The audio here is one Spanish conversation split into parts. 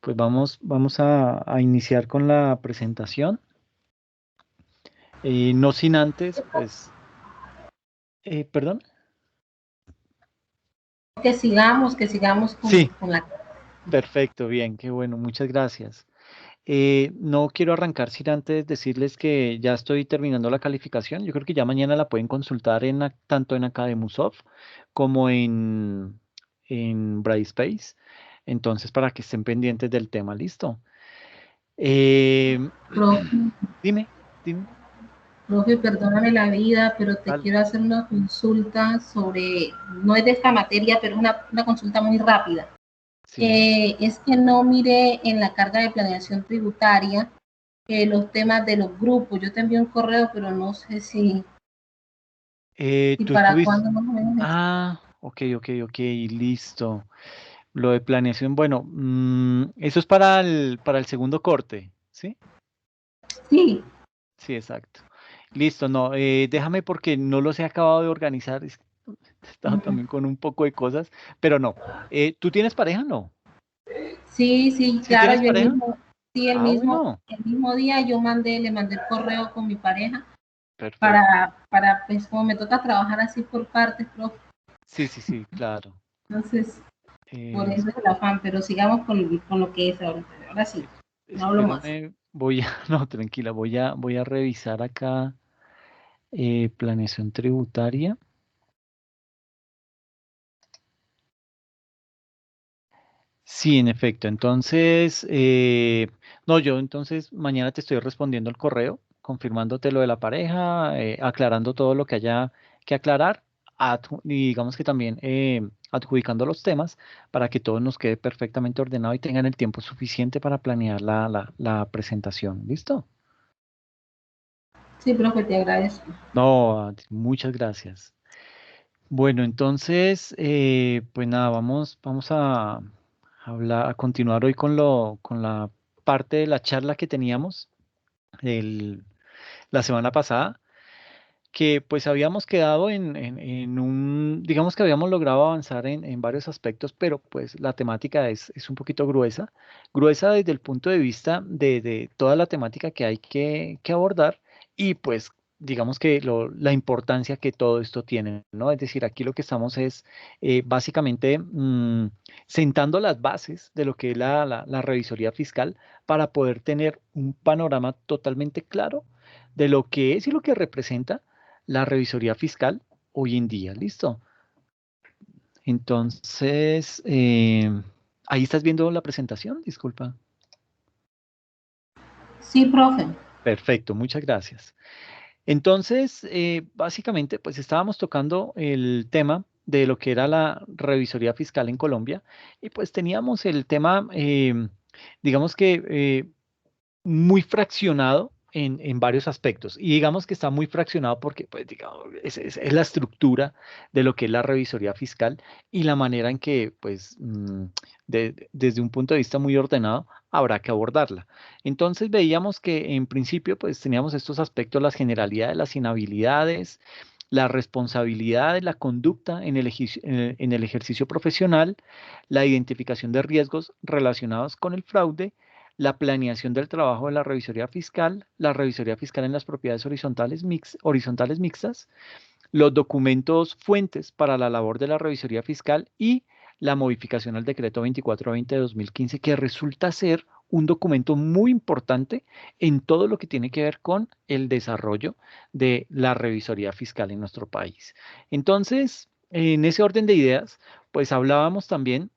Pues vamos a iniciar con la presentación. No sin antes, pues, perdón. Que sigamos Sí, con la... perfecto, bien, qué bueno, muchas gracias. No quiero arrancar sin antes decirles que ya estoy terminando la calificación. Yo creo que ya mañana la pueden consultar tanto en Academusoft como en Brightspace. Entonces, para que estén pendientes del tema, ¿listo? Eh, Profe, dime, dime. profe, perdóname la vida, pero te Dale. quiero hacer una consulta sobre, no es de esta materia, pero es una consulta muy rápida. Sí. Es que no miré en la carga de planeación tributaria los temas de los grupos. Yo te envié un correo, pero no sé si Tú para estuviste. cuándo más o menos es. Ah, ok, listo. Lo de planeación, bueno, eso es para el segundo corte, ¿sí? Sí, Sí, exacto. Listo, no, déjame porque no los he acabado de organizar. He estado también con un poco de cosas, pero no. ¿Tú tienes pareja? No. sí, ¿Sí claro, tienes pareja? sí, Ah, bueno, el mismo día le mandé el correo con mi pareja perfecto. pues como me toca trabajar así por partes, profe, Sí, claro. entonces por Eh, eso es el afán, pero sigamos con lo que es ahorita. Ahora sí, no hablo más. espérame, no, tranquila, voy a revisar acá planeación tributaria. Sí, en efecto. Entonces, no, yo entonces mañana te estoy respondiendo el correo, confirmándote lo de la pareja, aclarando todo lo que haya que aclarar, y digamos que también adjudicando los temas para que todo nos quede perfectamente ordenado y tengan el tiempo suficiente para planear la presentación. ¿Listo? Sí, profe, te agradezco. No, muchas gracias. Bueno, entonces, pues nada, vamos a hablar, a continuar hoy con la parte de la charla que teníamos la semana pasada, que pues habíamos quedado digamos que habíamos logrado avanzar en varios aspectos, pero pues la temática es un poquito gruesa desde el punto de vista de toda la temática que hay que abordar y pues digamos que la importancia que todo esto tiene, ¿no? Es decir, aquí lo que estamos es básicamente sentando las bases de lo que es la revisoría fiscal para poder tener un panorama totalmente claro de lo que es y lo que representa la revisoría fiscal hoy en día. ¿Listo? Entonces, ahí estás viendo la presentación, disculpa. Sí, profe. Perfecto, muchas gracias. Entonces, básicamente, pues estábamos tocando el tema de lo que era la revisoría fiscal en Colombia y pues teníamos el tema, digamos que muy fraccionado en varios aspectos. Y digamos que está muy fraccionado porque, pues, digamos, es la estructura de lo que es la revisoría fiscal y la manera en que, pues, desde un punto de vista muy ordenado, habrá que abordarla. Entonces veíamos que en principio, pues, teníamos estos aspectos, las generalidades, las inhabilidades, la responsabilidad, la conducta en el ejercicio profesional, la identificación de riesgos relacionados con el fraude, la planeación del trabajo de la revisoría fiscal en las propiedades horizontales mixtas, los documentos fuentes para la labor de la revisoría fiscal y la modificación al decreto 2420 de 2015, que resulta ser un documento muy importante en todo lo que tiene que ver con el desarrollo de la revisoría fiscal en nuestro país. Entonces, en ese orden de ideas, pues hablábamos también.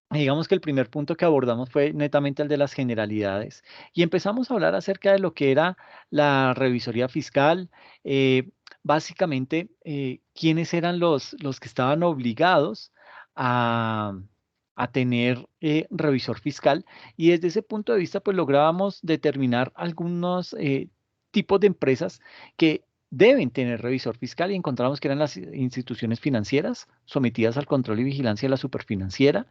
Digamos que el primer punto que abordamos fue netamente el de las generalidades y empezamos a hablar acerca de lo que era la revisoría fiscal, básicamente quiénes eran los que estaban obligados a, a tener revisor fiscal y desde ese punto de vista pues lográbamos determinar algunos tipos de empresas que deben tener revisor fiscal y encontramos que eran las instituciones financieras sometidas al control y vigilancia de la superfinanciera,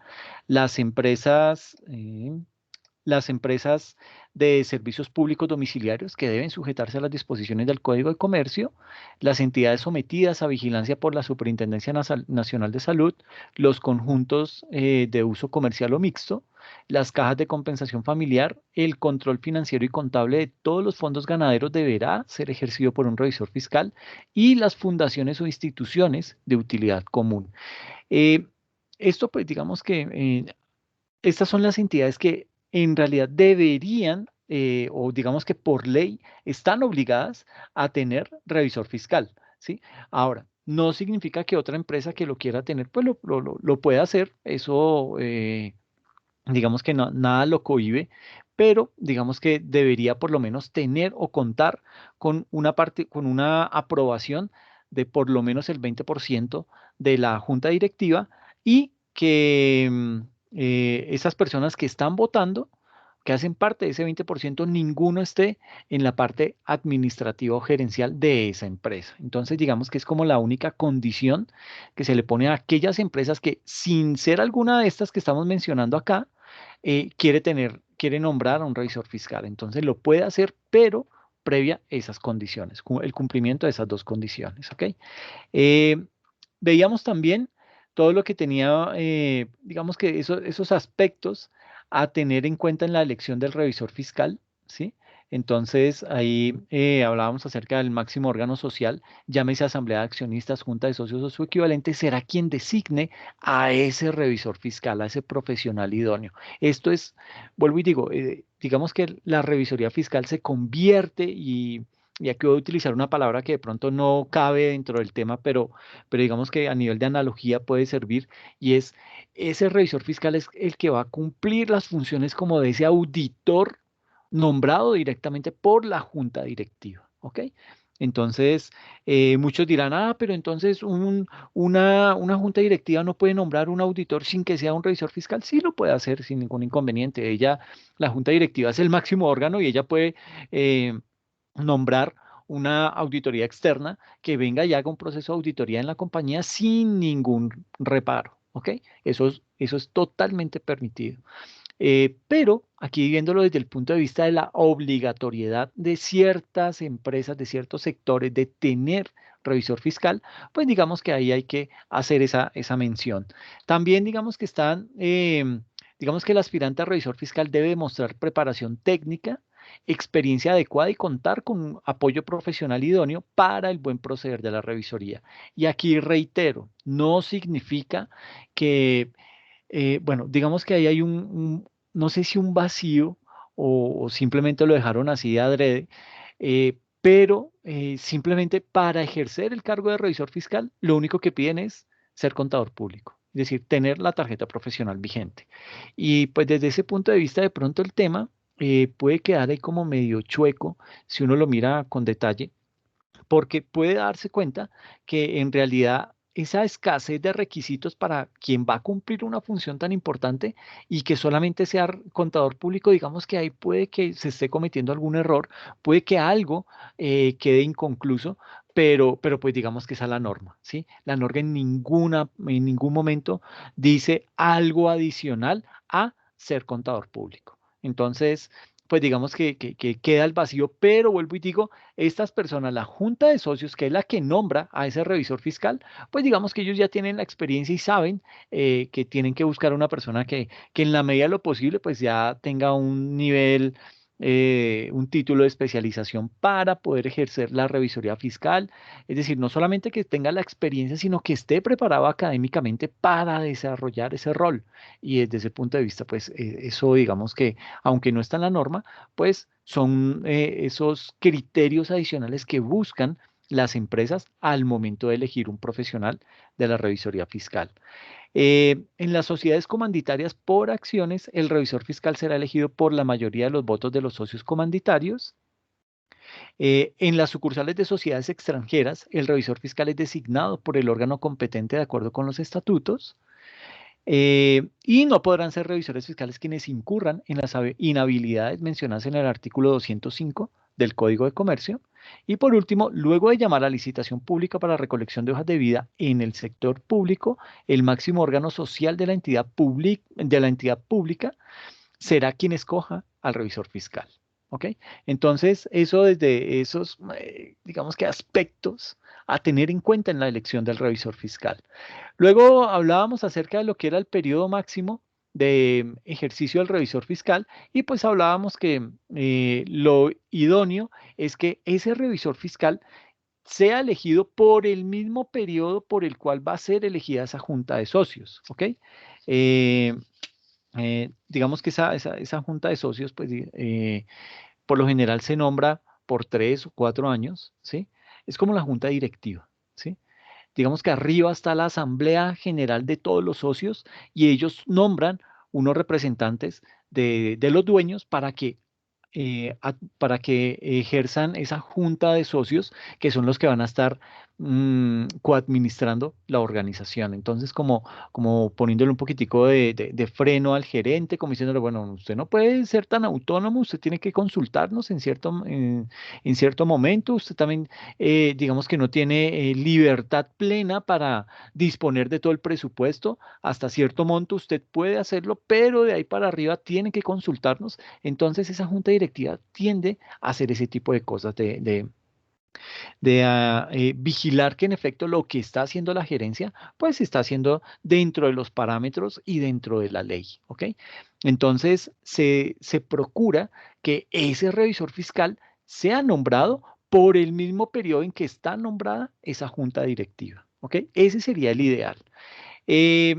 las empresas, las empresas de servicios públicos domiciliarios que deben sujetarse a las disposiciones del Código de Comercio, las entidades sometidas a vigilancia por la Superintendencia Nacional de Salud, los conjuntos de uso comercial o mixto, las cajas de compensación familiar, el control financiero y contable de todos los fondos ganaderos deberá ser ejercido por un revisor fiscal y las fundaciones o instituciones de utilidad común. Eh, Esto, pues digamos que estas son las entidades que en realidad deberían, o digamos que por ley, están obligadas a tener revisor fiscal, ¿sí? Ahora, no significa que otra empresa que lo quiera tener, pues lo pueda hacer. Eso, digamos que nada lo cohíbe, pero digamos que debería por lo menos tener o contar con una parte, con una aprobación de por lo menos el 20% de la junta directiva y que esas personas que están votando, que hacen parte de ese 20%, ninguno esté en la parte administrativa o gerencial de esa empresa. Entonces, digamos que es como la única condición que se le pone a aquellas empresas que, sin ser alguna de estas que estamos mencionando acá, quiere nombrar a un revisor fiscal. Entonces lo puede hacer, pero previa esas condiciones, el cumplimiento de esas dos condiciones, ¿ok? Eh, Veíamos también todo lo que tenía, digamos que esos aspectos a tener en cuenta en la elección del revisor fiscal, ¿sí? Entonces ahí hablábamos acerca del máximo órgano social, llámese asamblea de accionistas, junta de socios o su equivalente, será quien designe a ese revisor fiscal, a ese profesional idóneo. Esto es, vuelvo y digo, digamos que la revisoría fiscal se convierte y aquí voy a utilizar una palabra que de pronto no cabe dentro del tema, pero digamos que a nivel de analogía puede servir, y es, ese revisor fiscal es el que va a cumplir las funciones como de ese auditor nombrado directamente por la junta directiva, ¿ok? Entonces, muchos dirán, pero entonces una junta directiva no puede nombrar un auditor sin que sea un revisor fiscal. Sí lo puede hacer sin ningún inconveniente. La junta directiva es el máximo órgano y ella puede nombrar una auditoría externa que venga y haga un proceso de auditoría en la compañía sin ningún reparo, ¿ok? Eso es totalmente permitido. Pero aquí viéndolo desde el punto de vista de la obligatoriedad de ciertas empresas, de ciertos sectores, de tener revisor fiscal, pues digamos que ahí hay que hacer esa mención. También digamos que el aspirante a revisor fiscal debe demostrar preparación técnica, experiencia adecuada y contar con un apoyo profesional idóneo para el buen proceder de la revisoría. Y aquí reitero, no significa que bueno, digamos que ahí hay no sé si un vacío o simplemente lo dejaron así de adrede, pero simplemente para ejercer el cargo de revisor fiscal, lo único que piden es ser contador público, es decir, tener la tarjeta profesional vigente. Y pues desde ese punto de vista, de pronto el tema puede quedar ahí como medio chueco si uno lo mira con detalle, porque puede darse cuenta que en realidad esa escasez de requisitos para quien va a cumplir una función tan importante y que solamente sea contador público, digamos que ahí puede que se esté cometiendo algún error, puede que algo quede inconcluso, pero pues digamos que esa es la norma, ¿sí? La norma en ningún momento dice algo adicional a ser contador público. Entonces, pues digamos que queda el vacío, pero vuelvo y digo, estas personas, la junta de socios, que es la que nombra a ese revisor fiscal, pues digamos que ellos ya tienen la experiencia y saben que tienen que buscar una persona que en la medida de lo posible, pues ya tenga un nivel, un título de especialización para poder ejercer la revisoría fiscal. Es decir, no solamente que tenga la experiencia, sino que esté preparado académicamente para desarrollar ese rol. Y desde ese punto de vista, pues eso digamos que, aunque no está en la norma, pues son esos criterios adicionales que buscan las empresas al momento de elegir un profesional de la revisoría fiscal. En las sociedades comanditarias por acciones, el revisor fiscal será elegido por la mayoría de los votos de los socios comanditarios. En las sucursales de sociedades extranjeras, el revisor fiscal es designado por el órgano competente de acuerdo con los estatutos. Y no podrán ser revisores fiscales quienes incurran en las inhabilidades mencionadas en el artículo 205 del Código de Comercio. Y por último, luego de llamar a licitación pública para recolección de hojas de vida en el sector público, el máximo órgano social de la entidad pública será quien escoja al revisor fiscal. ¿Ok? Entonces, eso desde esos, digamos que aspectos a tener en cuenta en la elección del revisor fiscal. Luego hablábamos acerca de lo que era el periodo máximo de ejercicio del revisor fiscal y pues hablábamos que lo idóneo es que ese revisor fiscal sea elegido por el mismo periodo por el cual va a ser elegida esa junta de socios, ¿ok? Eh, digamos que esa junta de socios, pues por lo general se nombra por 3 o 4 años, ¿sí? Es como la junta directiva, ¿sí? Digamos que arriba está la asamblea general de todos los socios y ellos nombran unos representantes de los dueños para que ejerzan esa junta de socios que son los que van a estar coadministrando la organización. Entonces, como poniéndole un poquitico de freno al gerente, como diciéndole, bueno, usted no puede ser tan autónomo, usted tiene que consultarnos en cierto momento, usted también, digamos que no tiene libertad plena para disponer de todo el presupuesto, hasta cierto monto usted puede hacerlo, pero de ahí para arriba tiene que consultarnos. Entonces esa junta directiva tiende a hacer ese tipo de cosas, de vigilar que en efecto lo que está haciendo la gerencia, pues se está haciendo dentro de los parámetros y dentro de la ley, ¿ok? Entonces se procura que ese revisor fiscal sea nombrado por el mismo periodo en que está nombrada esa junta directiva, ¿ok? Ese sería el ideal. Eh,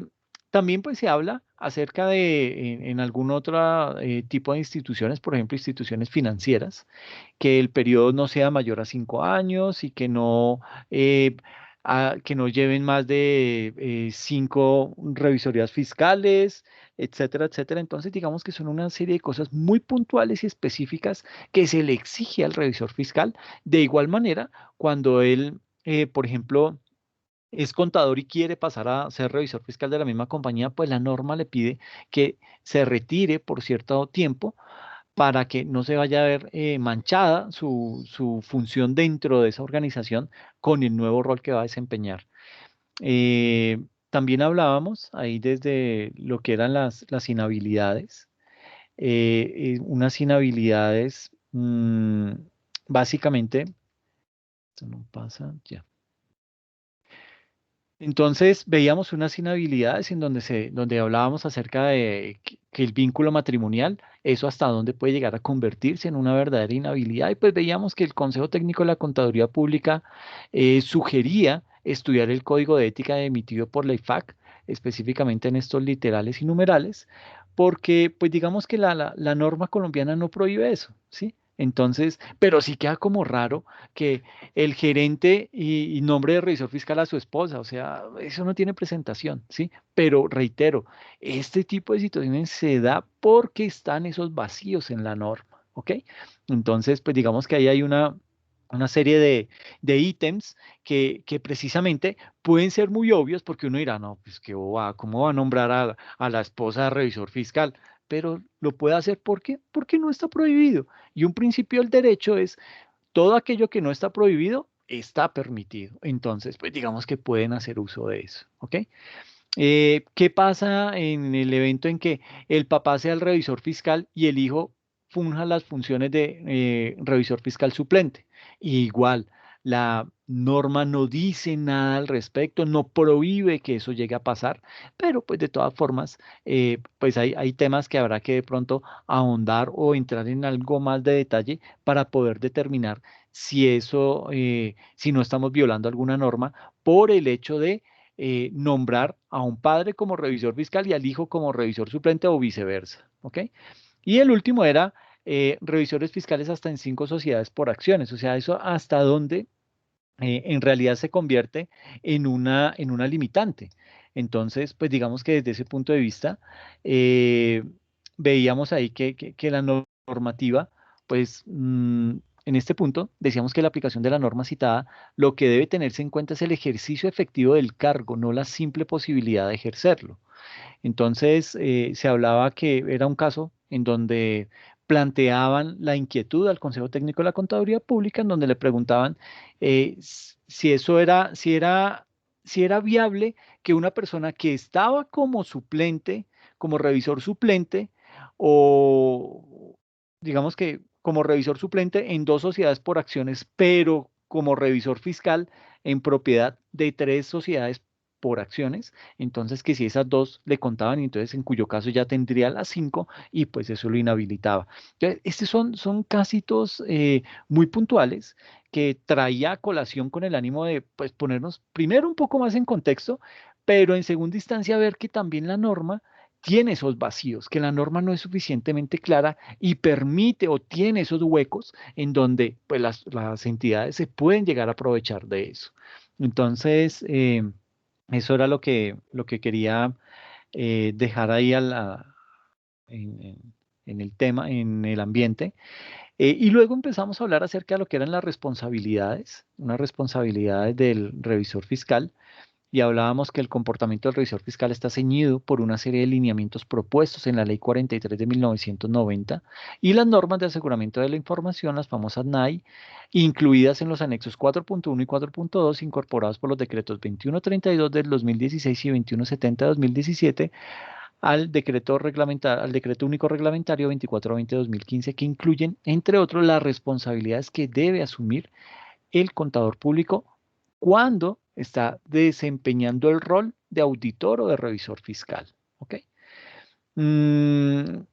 También pues se habla acerca de en algún otro tipo de instituciones, por ejemplo, instituciones financieras, que el periodo no sea mayor a 5 años y eh, que no lleven más de 5 revisorías fiscales, etcétera, etcétera. Entonces, digamos que son una serie de cosas muy puntuales y específicas que se le exige al revisor fiscal. De igual manera, cuando él, por ejemplo, es contador y quiere pasar a ser revisor fiscal de la misma compañía, pues la norma le pide que se retire por cierto tiempo para que no se vaya a ver manchada su función dentro de esa organización con el nuevo rol que va a desempeñar. También hablábamos ahí desde lo que eran las inhabilidades. Unas inhabilidades, básicamente, esto no pasa ya. Entonces veíamos unas inhabilidades en donde hablábamos acerca de que el vínculo matrimonial, eso hasta dónde puede llegar a convertirse en una verdadera inhabilidad. Y pues veíamos que el Consejo Técnico de la Contaduría Pública sugería estudiar el código de ética emitido por la IFAC, específicamente en estos literales y numerales, porque pues digamos que la norma colombiana no prohíbe eso, ¿sí? Entonces, pero sí queda como raro que el gerente y nombre de revisor fiscal a su esposa, o sea, eso no tiene presentación, ¿sí? Pero reitero, este tipo de situaciones se da porque están esos vacíos en la norma, ¿ok? Entonces, pues digamos que ahí hay una serie de ítems que precisamente pueden ser muy obvios porque uno dirá, no, pues qué boba, ¿cómo va a nombrar a la esposa de revisor fiscal? Pero lo puede hacer porque no está prohibido. Y un principio del derecho es todo aquello que no está prohibido está permitido. Entonces, pues digamos que pueden hacer uso de eso, ¿ok? ¿Qué pasa en el evento en que el papá sea el revisor fiscal y el hijo funja las funciones de revisor fiscal suplente? Igual, la norma no dice nada al respecto, no prohíbe que eso llegue a pasar, pero pues de todas formas, pues hay temas que habrá que de pronto ahondar o entrar en algo más de detalle para poder determinar si eso, si no estamos violando alguna norma por el hecho de nombrar a un padre como revisor fiscal y al hijo como revisor suplente o viceversa, ¿ok? Y el último era revisores fiscales hasta en 5 sociedades por acciones, o sea, eso hasta dónde en realidad se convierte en una limitante. Entonces, pues digamos que desde ese punto de vista, eh, veíamos ahí que la normativa, pues en este punto decíamos que la aplicación de la norma citada, lo que debe tenerse en cuenta es el ejercicio efectivo del cargo, no la simple posibilidad de ejercerlo. Entonces, se hablaba que era un caso en donde planteaban la inquietud al Consejo Técnico de la Contaduría Pública, en donde le preguntaban si eso era, si era viable que una persona que estaba como suplente, como revisor suplente, o digamos que como revisor suplente en 2 sociedades por acciones, pero como revisor fiscal en propiedad de 3 sociedades por acciones, entonces que si esas dos le contaban, entonces en cuyo caso ya tendría las 5 y pues eso lo inhabilitaba. Entonces, estos son casitos muy puntuales que traía a colación con el ánimo de pues ponernos primero un poco más en contexto, pero en segunda instancia ver que también la norma tiene esos vacíos, que la norma no es suficientemente clara y permite o tiene esos huecos en donde pues, las entidades se pueden llegar a aprovechar de eso. Entonces, eso era lo que quería dejar ahí en el tema, en el ambiente. Y luego empezamos a hablar acerca de lo que eran las responsabilidades, unas responsabilidades del revisor fiscal y hablábamos que el comportamiento del revisor fiscal está ceñido por una serie de lineamientos propuestos en la Ley 43 de 1990 y las normas de aseguramiento de la información, las famosas NAI, incluidas en los anexos 4.1 y 4.2 incorporados por los decretos 2132 del 2016 y 2170 de 2017 al decreto único reglamentario 2420-2015 que incluyen, entre otros, las responsabilidades que debe asumir el contador público cuando está desempeñando el rol de auditor o de revisor fiscal. ¿Ok? Mm,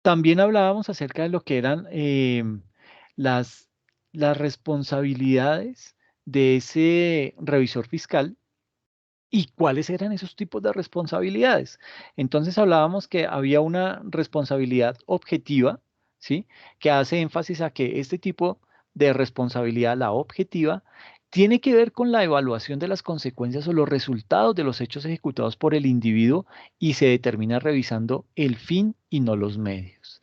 también hablábamos acerca de lo que eran las, las responsabilidades de ese revisor fiscal y cuáles eran esos tipos de responsabilidades. Entonces hablábamos que había una responsabilidad objetiva, ¿sí? Que hace énfasis a que este tipo de responsabilidad, la objetiva, tiene que ver con la evaluación de las consecuencias o los resultados de los hechos ejecutados por el individuo y se determina revisando el fin y no los medios.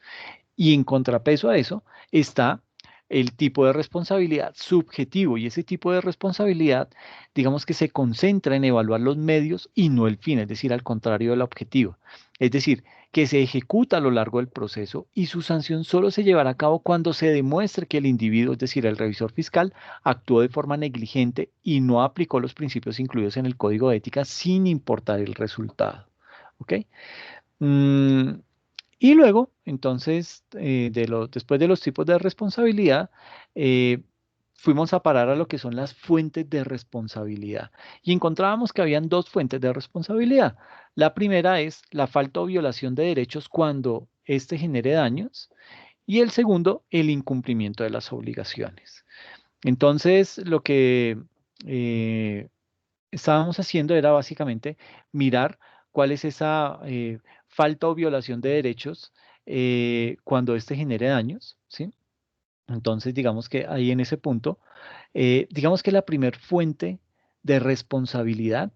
Y en contrapeso a eso está el tipo de responsabilidad subjetivo y ese tipo de responsabilidad, digamos que se concentra en evaluar los medios y no el fin, es decir, al contrario del objetivo. Es decir, que se ejecuta a lo largo del proceso y su sanción solo se llevará a cabo cuando se demuestre que el individuo, es decir, el revisor fiscal, actuó de forma negligente y no aplicó los principios incluidos en el Código de Ética sin importar el resultado. ¿Ok? Mm, y luego, entonces, después de los tipos de responsabilidad, eh, fuimos a parar a lo que son las fuentes de responsabilidad. Y encontrábamos que habían 2 fuentes de responsabilidad. La primera es la falta o violación de derechos cuando éste genere daños. Y el segundo, el incumplimiento de las obligaciones. Entonces, lo que eh, estábamos haciendo era básicamente mirar cuál es esa falta o violación de derechos cuando éste genere daños, ¿sí? Entonces, digamos que ahí en ese punto, digamos que la primer fuente de responsabilidad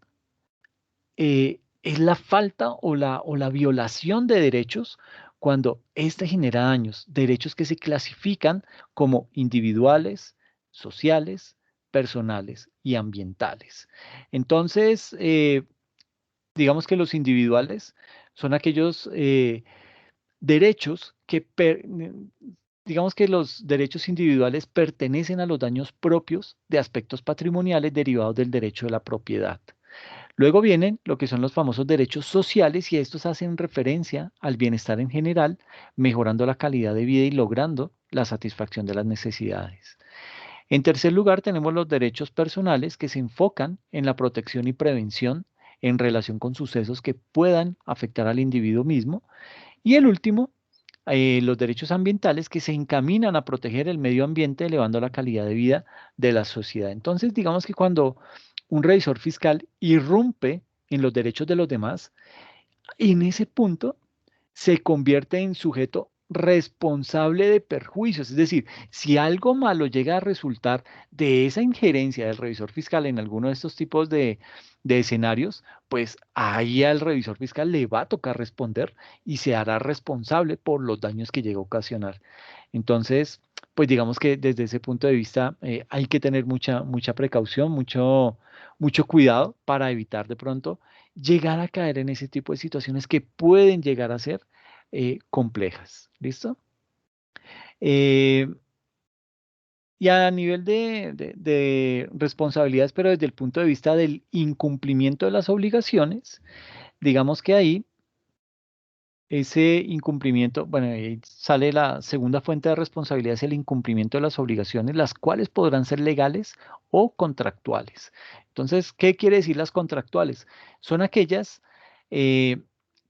es la falta o la violación de derechos cuando éste genera daños, derechos que se clasifican como individuales, sociales, personales y ambientales. Entonces, digamos que los individuales son aquellos derechos digamos que los derechos individuales pertenecen a los daños propios de aspectos patrimoniales derivados del derecho de la propiedad. Luego vienen lo que son los famosos derechos sociales y estos hacen referencia al bienestar en general, mejorando la calidad de vida y logrando la satisfacción de las necesidades. En tercer lugar, tenemos los derechos personales que se enfocan en la protección y prevención en relación con sucesos que puedan afectar al individuo mismo. Y el último, los derechos ambientales que se encaminan a proteger el medio ambiente, elevando la calidad de vida de la sociedad. Entonces, digamos que cuando un revisor fiscal irrumpe en los derechos de los demás, en ese punto se convierte en sujeto responsable de perjuicios. Es decir, si algo malo llega a resultar de esa injerencia del revisor fiscal en alguno de estos tipos de escenarios, pues ahí al revisor fiscal le va a tocar responder y se hará responsable por los daños que llega a ocasionar. Entonces, pues digamos que desde ese punto de vista hay que tener mucha precaución, mucho cuidado para evitar de pronto llegar a caer en ese tipo de situaciones que pueden llegar a ser complejas. ¿Listo? Eh, y a nivel de responsabilidades, pero desde el punto de vista del incumplimiento de las obligaciones, digamos que ahí ese incumplimiento, bueno, ahí sale la segunda fuente de responsabilidad, es el incumplimiento de las obligaciones, las cuales podrán ser legales o contractuales. Entonces, ¿qué quiere decir las contractuales? Son aquellas eh,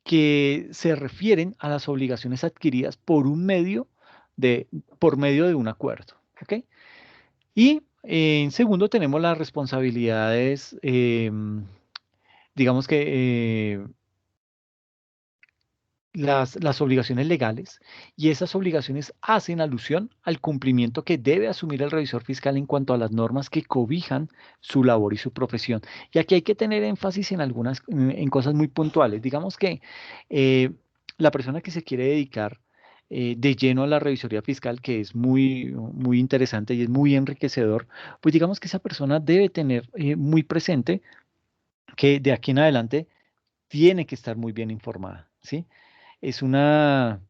que se refieren a las obligaciones adquiridas de, por medio de un acuerdo, ¿ok? Y en segundo tenemos las responsabilidades, digamos que las obligaciones legales, y esas obligaciones hacen alusión al cumplimiento que debe asumir el revisor fiscal en cuanto a las normas que cobijan su labor y su profesión. Y aquí hay que tener énfasis en algunas, en cosas muy puntuales. Digamos que eh, la persona que se quiere dedicar de lleno a la revisoría fiscal, que es muy interesante y es muy enriquecedor, pues digamos que esa persona debe tener muy presente que de aquí en adelante tiene que estar muy bien informada, ¿sí? Es una,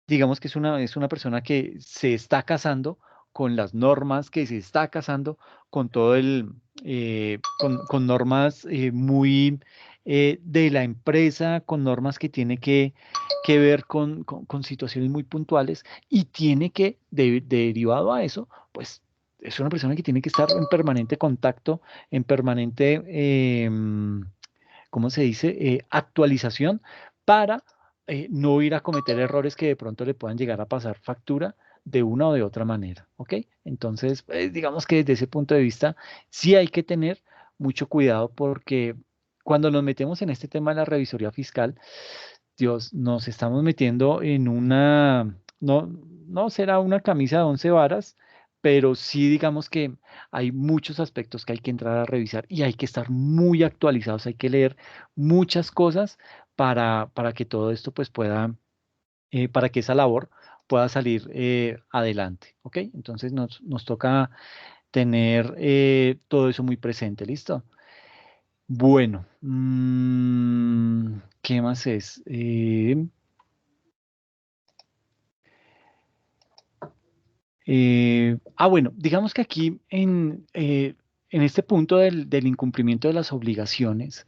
digamos que es una persona que se está casando con las normas, que se está casando con todo con normas muy de la empresa, con normas que tiene que ver con situaciones muy puntuales y tiene que, derivado a eso, pues es una persona que tiene que estar en permanente contacto, en permanente, ¿cómo se dice? Actualización para no ir a cometer errores que de pronto le puedan llegar a pasar factura de una o de otra manera, ¿ok? Entonces, digamos que desde ese punto de vista, sí hay que tener mucho cuidado porque cuando nos metemos en este tema de la revisoría fiscal, Dios, nos estamos metiendo en no será una camisa de 11 varas, pero sí digamos que hay muchos aspectos que hay que entrar a revisar y hay que estar muy actualizados, hay que leer muchas cosas para que todo esto pues pueda, para que esa labor pueda salir adelante, ¿ok? Entonces nos toca tener todo eso muy presente, ¿listo? Bueno, ¿qué más es? Bueno, digamos que aquí en este punto del incumplimiento de las obligaciones,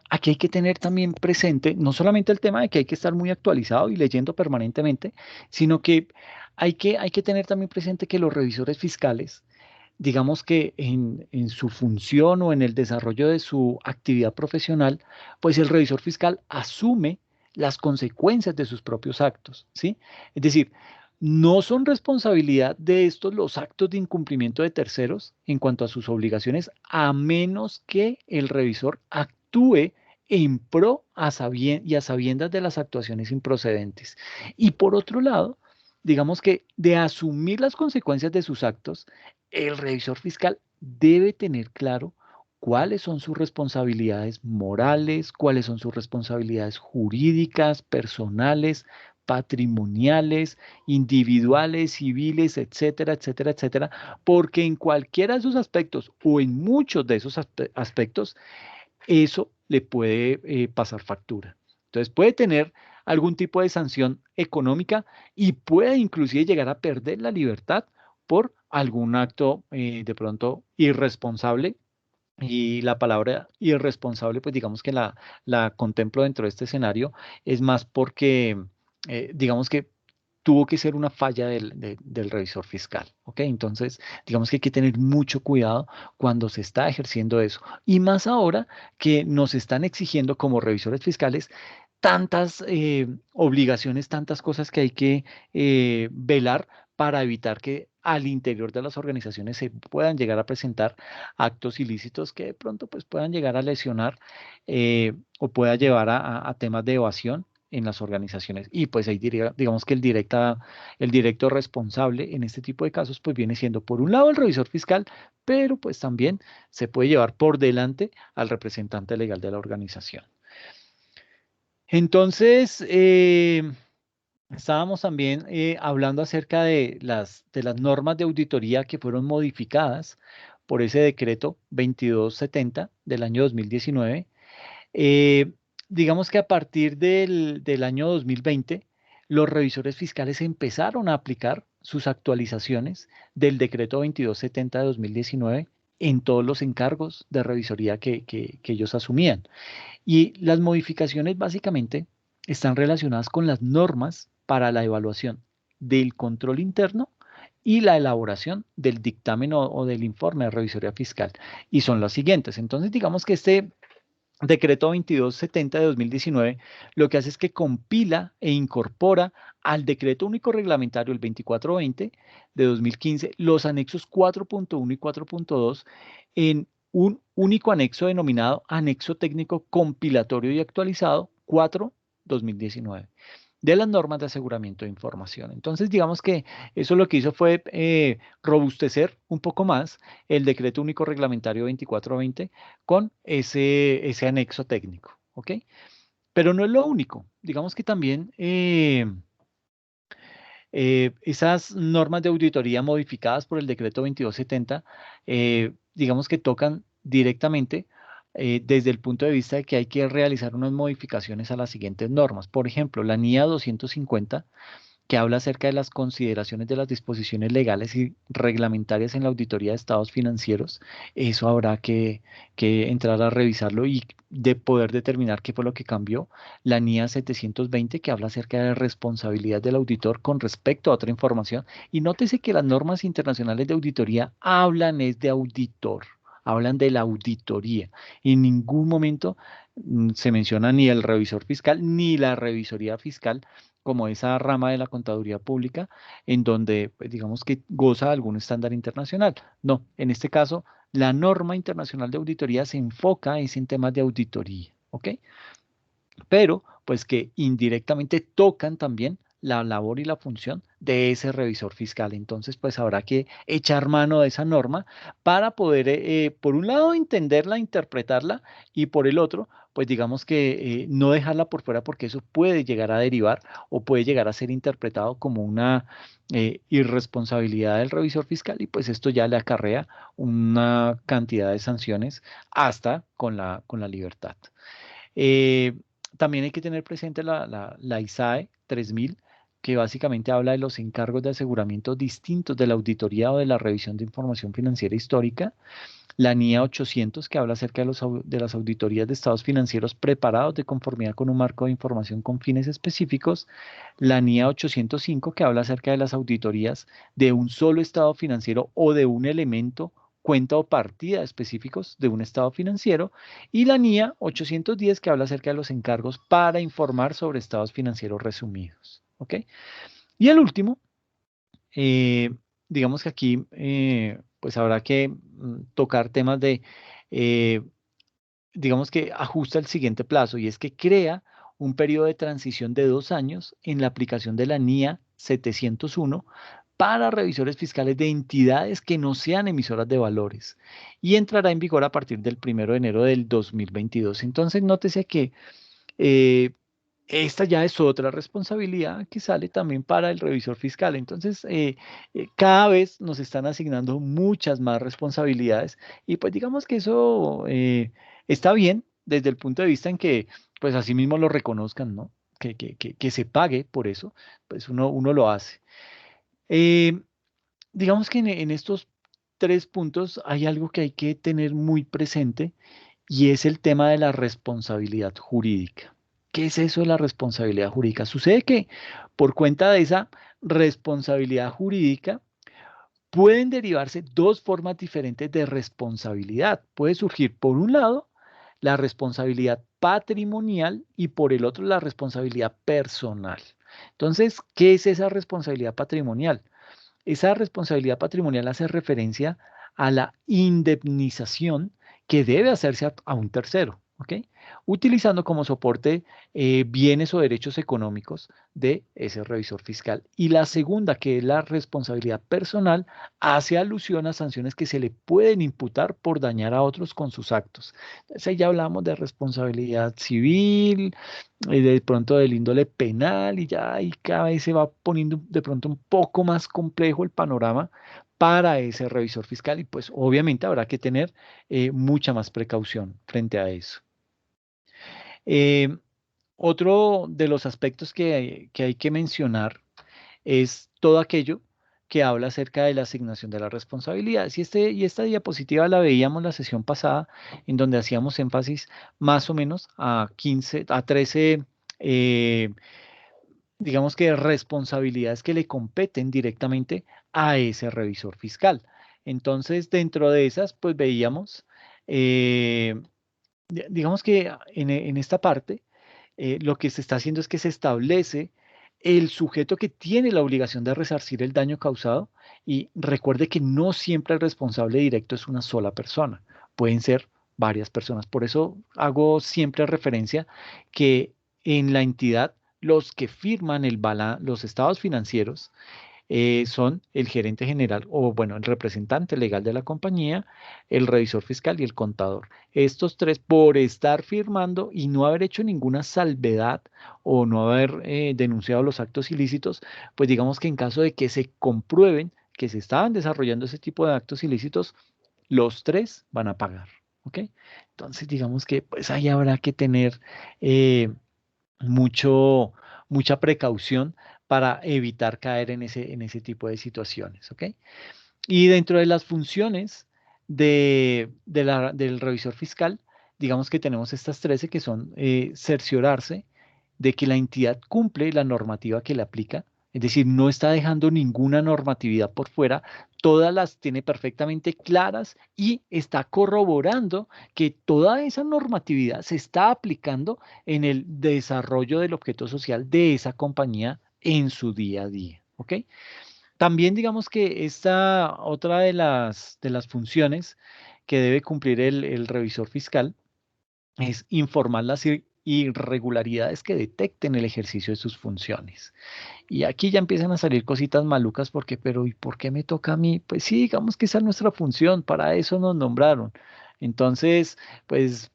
aquí hay que tener también presente no solamente el tema de que hay que estar muy actualizado y leyendo permanentemente, sino que hay que tener también presente que los revisores fiscales, digamos que en su función o en el desarrollo de su actividad profesional, pues el revisor fiscal asume las consecuencias de sus propios actos, ¿sí? Es decir, no son responsabilidad de estos los actos de incumplimiento de terceros en cuanto a sus obligaciones, a menos que el revisor actúe en pro y a sabiendas de las actuaciones improcedentes. Y por otro lado, digamos que de asumir las consecuencias de sus actos, el revisor fiscal debe tener claro cuáles son sus responsabilidades morales, cuáles son sus responsabilidades jurídicas, personales, patrimoniales, individuales, civiles, etcétera, etcétera, etcétera, porque en cualquiera de esos aspectos o en muchos de esos aspectos, eso le puede pasar factura. Entonces puede tener algún tipo de sanción económica y puede inclusive llegar a perder la libertad por algún acto de pronto irresponsable. Y la palabra irresponsable, pues digamos que la contemplo dentro de este escenario, es más porque digamos que tuvo que ser una falla del revisor fiscal, ¿ok? Entonces, digamos que hay que tener mucho cuidado cuando se está ejerciendo eso. Y más ahora que nos están exigiendo como revisores fiscales tantas obligaciones, tantas cosas que hay que velar para evitar que al interior de las organizaciones se puedan llegar a presentar actos ilícitos que de pronto pues puedan llegar a lesionar o pueda llevar a temas de evasión en las organizaciones. Y pues ahí diría, digamos que el directo responsable en este tipo de casos pues viene siendo por un lado el revisor fiscal, pero pues también se puede llevar por delante al representante legal de la organización. Entonces, estábamos también hablando acerca de las normas de auditoría que fueron modificadas por ese decreto 2270 del año 2019. Eh, digamos que a partir del año 2020, los revisores fiscales empezaron a aplicar sus actualizaciones del decreto 2270 de 2019 en todos los encargos de revisoría que ellos asumían. Y las modificaciones básicamente están relacionadas con las normas para la evaluación del control interno y la elaboración del dictamen o del informe de revisoría fiscal. Y son las siguientes. Entonces, digamos que este Decreto 2270 de 2019 lo que hace es que compila e incorpora al Decreto Único Reglamentario, el 2420 de 2015, los anexos 4.1 y 4.2 en un único anexo denominado Anexo Técnico Compilatorio y Actualizado 4-2019 de las normas de aseguramiento de información. Entonces, digamos que eso lo que hizo fue robustecer un poco más el Decreto Único Reglamentario 2420 con ese anexo técnico, ¿ok? Pero no es lo único. Digamos que también esas normas de auditoría modificadas por el decreto 2270, digamos que tocan directamente desde el punto de vista de que hay que realizar unas modificaciones a las siguientes normas. Por ejemplo, la NIA 250 que habla acerca de las consideraciones de las disposiciones legales y reglamentarias en la auditoría de estados financieros. Eso habrá que entrar a revisarlo y de poder determinar qué fue lo que cambió. La NIA 720, que habla acerca de la responsabilidad del auditor con respecto a otra información. Y nótese que las normas internacionales de auditoría hablan es de auditor. Hablan de la auditoría. En ningún momento se menciona ni el revisor fiscal ni la revisoría fiscal como esa rama de la contaduría pública en donde, pues, digamos que goza de algún estándar internacional. No, en este caso, la norma internacional de auditoría se enfoca es en temas de auditoría, ¿ok? Pero pues que indirectamente tocan también la labor y la función de ese revisor fiscal. Entonces, pues habrá que echar mano de esa norma para poder, por un lado, entenderla, interpretarla y por el otro, pues digamos que no dejarla por fuera porque eso puede llegar a derivar o puede llegar a ser interpretado como una irresponsabilidad del revisor fiscal y pues esto ya le acarrea una cantidad de sanciones hasta con la libertad. Eh, También hay que tener presente la ISAE 3000, que básicamente habla de los encargos de aseguramiento distintos de la auditoría o de la revisión de información financiera histórica. La NIA 800, que habla acerca de, de las auditorías de estados financieros preparados de conformidad con un marco de información con fines específicos. La NIA 805, que habla acerca de las auditorías de un solo estado financiero o de un elemento, cuenta o partida específicos de un estado financiero. Y la NIA 810, que habla acerca de los encargos para informar sobre estados financieros resumidos. ¿Ok? Y el último, eh, digamos que aquí pues habrá que tocar temas de, eh, digamos que ajusta el siguiente plazo y es que crea un periodo de transición de 2 años en la aplicación de la NIA 701 para revisores fiscales de entidades que no sean emisoras de valores y entrará en vigor a partir del 1 de enero del 2022. Entonces, nótese que eh, esta ya es otra responsabilidad que sale también para el revisor fiscal. Entonces, cada vez nos están asignando muchas más responsabilidades y pues digamos que eso está bien desde el punto de vista en que pues así mismo lo reconozcan, ¿no? Que se pague por eso, pues uno lo hace. Eh, digamos que en estos 3 puntos hay algo que hay que tener muy presente y es el tema de la responsabilidad jurídica. ¿Qué es eso de la responsabilidad jurídica? Sucede que por cuenta de esa responsabilidad jurídica pueden derivarse dos formas diferentes de responsabilidad. Puede surgir por un lado la responsabilidad patrimonial y por el otro la responsabilidad personal. Entonces, ¿qué es esa responsabilidad patrimonial? Esa responsabilidad patrimonial hace referencia a la indemnización que debe hacerse a un tercero, ¿ok? Utilizando como soporte bienes o derechos económicos de ese revisor fiscal. Y la segunda, que es la responsabilidad personal, hace alusión a sanciones que se le pueden imputar por dañar a otros con sus actos. Entonces, ahí ya hablamos de responsabilidad civil, de pronto del índole penal y ya ahí cada vez se va poniendo de pronto un poco más complejo el panorama para ese revisor fiscal y pues obviamente habrá que tener mucha más precaución frente a eso. Eh, Otro de los aspectos que hay que mencionar es todo aquello que habla acerca de la asignación de las responsabilidades. Y esta diapositiva la veíamos la sesión pasada, en donde hacíamos énfasis más o menos a 13 eh, digamos que responsabilidades que le competen directamente a ese revisor fiscal. Entonces, dentro de esas, pues veíamos, eh, digamos que en esta parte, lo que se está haciendo es que se establece el sujeto que tiene la obligación de resarcir el daño causado y recuerde que no siempre el responsable directo es una sola persona, pueden ser varias personas. Por eso hago siempre referencia que en la entidad los que firman los estados financieros son el gerente general o, bueno, el representante legal de la compañía, el revisor fiscal y el contador. Estos tres, por estar firmando y no haber hecho ninguna salvedad o no haber denunciado los actos ilícitos, pues digamos que en caso de que se comprueben que se estaban desarrollando ese tipo de actos ilícitos, los tres van a pagar. ¿Ok? Entonces, digamos que pues ahí habrá que tener eh, mucho, mucha precaución para evitar caer en ese tipo de situaciones, ¿ok? Y dentro de las funciones del revisor fiscal, digamos que tenemos estas 13 que son cerciorarse de que la entidad cumple la normativa que le aplica, es decir, no está dejando ninguna normatividad por fuera, todas las tiene perfectamente claras y está corroborando que toda esa normatividad se está aplicando en el desarrollo del objeto social de esa compañía en su día a día, ¿ok? También digamos que esta otra de las funciones que debe cumplir el revisor fiscal es informar las irregularidades que detecten el ejercicio de sus funciones. Y aquí ya empiezan a salir cositas malucas porque, pero ¿y por qué me toca a mí? Pues sí, digamos que esa es nuestra función, para eso nos nombraron. Entonces, pues